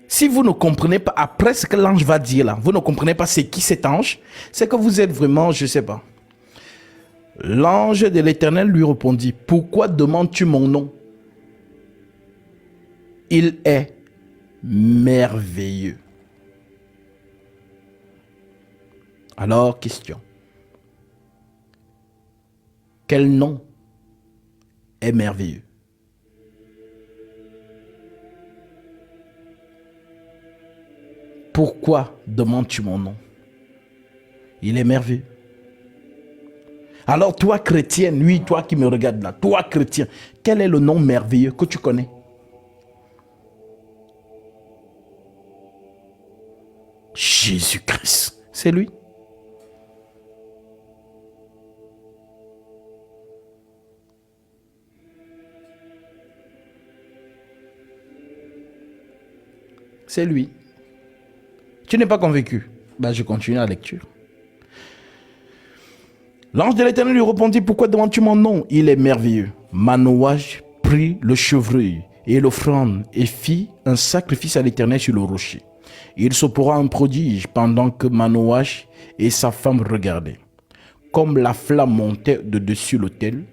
Si vous ne comprenez pas, après ce que l'ange va dire là, vous ne comprenez pas c'est qui cet ange, c'est que vous êtes vraiment, je ne sais pas. L'ange de l'Éternel lui répondit, pourquoi demandes-tu mon nom? Il est merveilleux. Alors, question. Quel nom est merveilleux? Pourquoi demandes-tu mon nom? Il est merveilleux. Alors toi chrétien, lui, toi qui me regardes là, toi chrétien, quel est le nom merveilleux que tu connais? Jésus-Christ, c'est lui. C'est lui. Tu n'es pas convaincu? Ben, je continue la lecture. L'ange de l'Éternel lui répondit, pourquoi demandes-tu mon nom? Il est merveilleux. Manoah prit le chevreuil et l'offrande et fit un sacrifice à l'Éternel sur le rocher. Il s'opéra un prodige pendant que Manoah et sa femme regardaient. Comme la flamme montait de dessus l'autel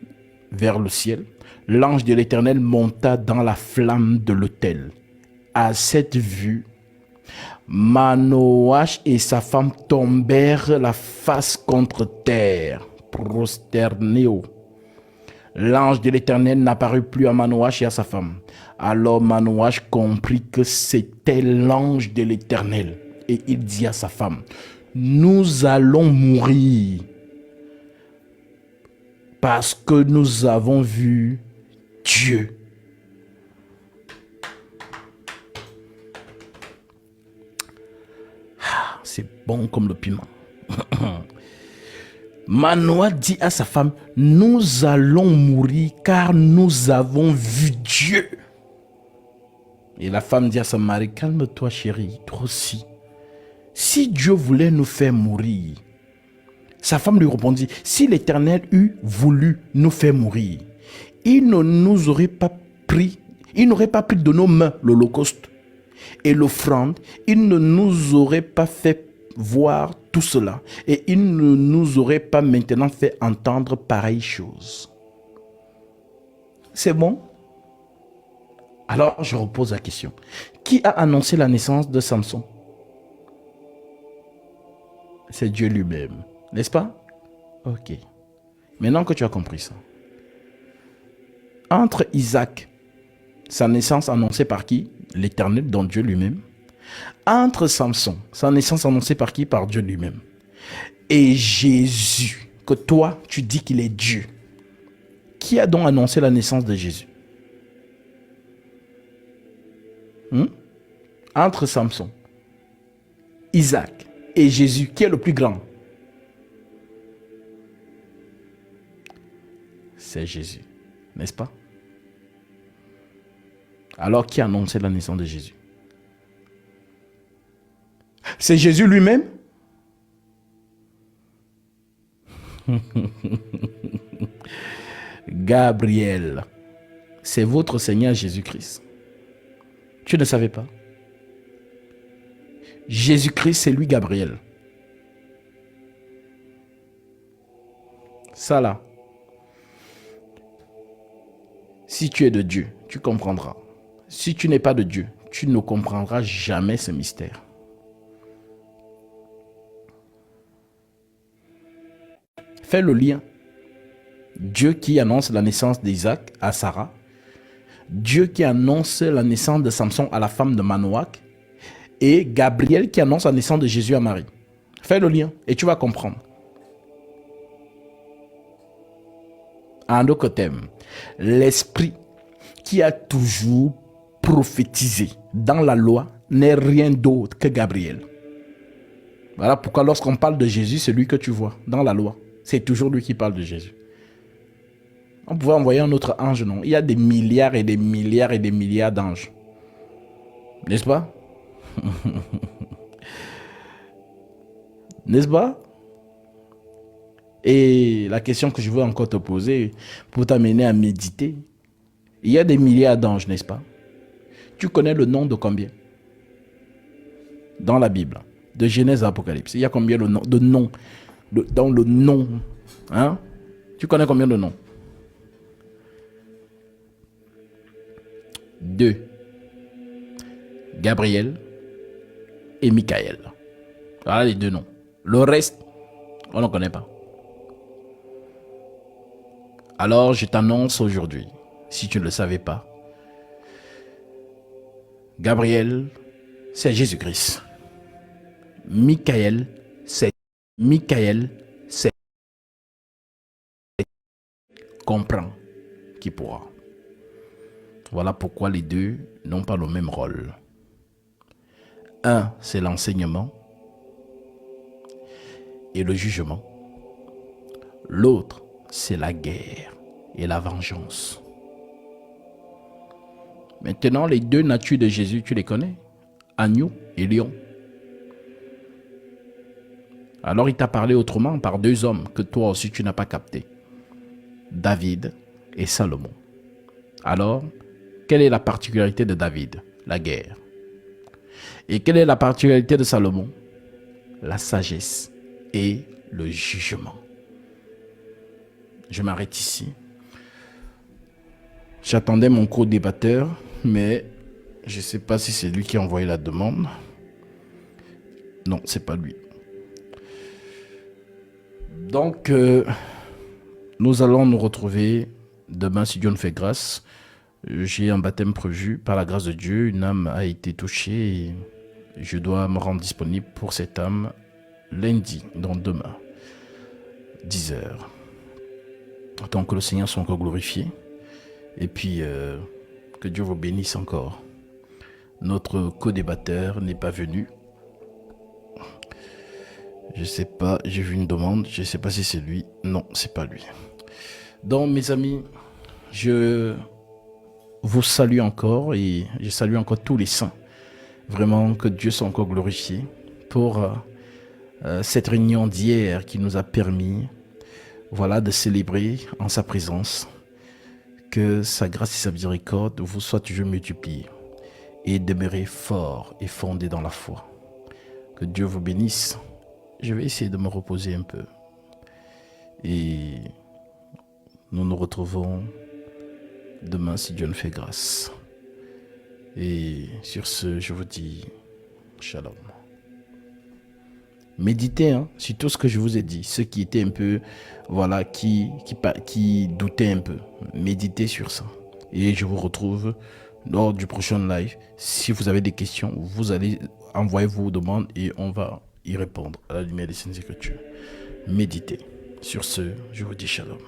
vers le ciel, l'ange de l'Éternel monta dans la flamme de l'autel. À cette vue, Manoah et sa femme tombèrent la face contre terre, prosternés. L'ange de l'Éternel n'apparut plus à Manoah et à sa femme. Alors Manoah comprit que c'était l'ange de l'Éternel. Et il dit à sa femme, nous allons mourir parce que nous avons vu Dieu. C'est bon comme le piment. Manoah dit à sa femme, nous allons mourir car nous avons vu Dieu. Et la femme dit à son mari, calme-toi chérie, toi aussi. Si Dieu voulait nous faire mourir, sa femme lui répondit, si l'Éternel eût voulu nous faire mourir, il ne nous aurait pas pris, il n'aurait pas pris de nos mains l'holocauste et l'offrande, il ne nous aurait pas fait voir tout cela et il ne nous aurait pas maintenant fait entendre pareille chose. C'est bon? Alors je repose la question. Qui a annoncé la naissance de Samson? C'est Dieu lui-même, n'est-ce pas? Ok. Maintenant que tu as compris ça. Entre Isaac, sa naissance annoncée par qui? L'Éternel, donc Dieu lui-même. Entre Samson, sa naissance annoncée par qui? Par Dieu lui-même. Et Jésus, que toi, tu dis qu'il est Dieu. Qui a donc annoncé la naissance de Jésus? Entre Samson, Isaac et Jésus, qui est le plus grand? C'est Jésus, n'est-ce pas? Alors, qui a annoncé la naissance de Jésus? C'est Jésus lui-même? Gabriel, c'est votre Seigneur Jésus-Christ. Tu ne savais pas? Jésus-Christ, c'est lui Gabriel. Ça là, si tu es de Dieu, tu comprendras. Si tu n'es pas de Dieu, tu ne comprendras jamais ce mystère. Fais le lien. Dieu qui annonce la naissance d'Isaac à Sarah, Dieu qui annonce la naissance de Samson à la femme de Manoach, et Gabriel qui annonce la naissance de Jésus à Marie. Fais le lien et tu vas comprendre. En d'autres termes, l'esprit qui a toujours prophétisé dans la loi n'est rien d'autre que Gabriel. Voilà pourquoi lorsqu'on parle de Jésus, c'est lui que tu vois dans la loi. C'est toujours lui qui parle de Jésus. On pouvait envoyer un autre ange, non? Il y a des milliards et des milliards et des milliards d'anges. N'est-ce pas? N'est-ce pas? Et la question que je veux encore te poser pour t'amener à méditer, il y a des milliards d'anges, n'est-ce pas? Tu connais le nom de combien? Dans la Bible, de Genèse à Apocalypse, il y a combien de noms dans le nom? Hein? Tu connais combien de noms? 2. Gabriel et Michael. Voilà les deux noms. Le reste, on ne connaît pas. Alors, je t'annonce aujourd'hui, si tu ne le savais pas, Gabriel, c'est Jésus-Christ. Michael, c'est comprend qui pourra. Voilà pourquoi les deux n'ont pas le même rôle. Un, c'est l'enseignement et le jugement. L'autre, c'est la guerre et la vengeance. Maintenant, les deux natures de Jésus, tu les connais? Agneau et lion. Alors, il t'a parlé autrement par deux hommes que toi aussi tu n'as pas capté. David et Salomon. Alors, quelle est la particularité de David? La guerre. Et quelle est la particularité de Salomon? La sagesse et le jugement. Je m'arrête ici. J'attendais mon co-débatteur, mais je ne sais pas si c'est lui qui a envoyé la demande. Non, c'est pas lui. Donc, nous allons nous retrouver demain si Dieu nous fait grâce. J'ai un baptême prévu par la grâce de Dieu. Une âme a été touchée et je dois me rendre disponible pour cette âme lundi, donc demain, 10h. Tant que le Seigneur soit encore glorifié. Et puis, que Dieu vous bénisse encore. Notre co-débatteur n'est pas venu. Je sais pas, j'ai vu une demande. Je ne sais pas si c'est lui. Non, c'est pas lui. Donc, mes amis, je vous salue encore et je salue encore tous les saints. Vraiment, que Dieu soit encore glorifié pour cette réunion d'hier qui nous a permis, voilà, de célébrer en sa présence. Que sa grâce et sa miséricorde vous soient toujours multipliées et demeurez fort et fondés dans la foi. Que Dieu vous bénisse. Je vais essayer de me reposer un peu. Et nous nous retrouvons demain si Dieu nous fait grâce. Et sur ce, je vous dis shalom. Méditez sur tout ce que je vous ai dit. Ceux qui étaient un peu, voilà, qui doutaient un peu. Méditez sur ça. Et je vous retrouve lors du prochain live. Si vous avez des questions, vous allez envoyer vos demandes et on va y répondre à la lumière des Saintes Écritures. Méditez. Sur ce, je vous dis shalom.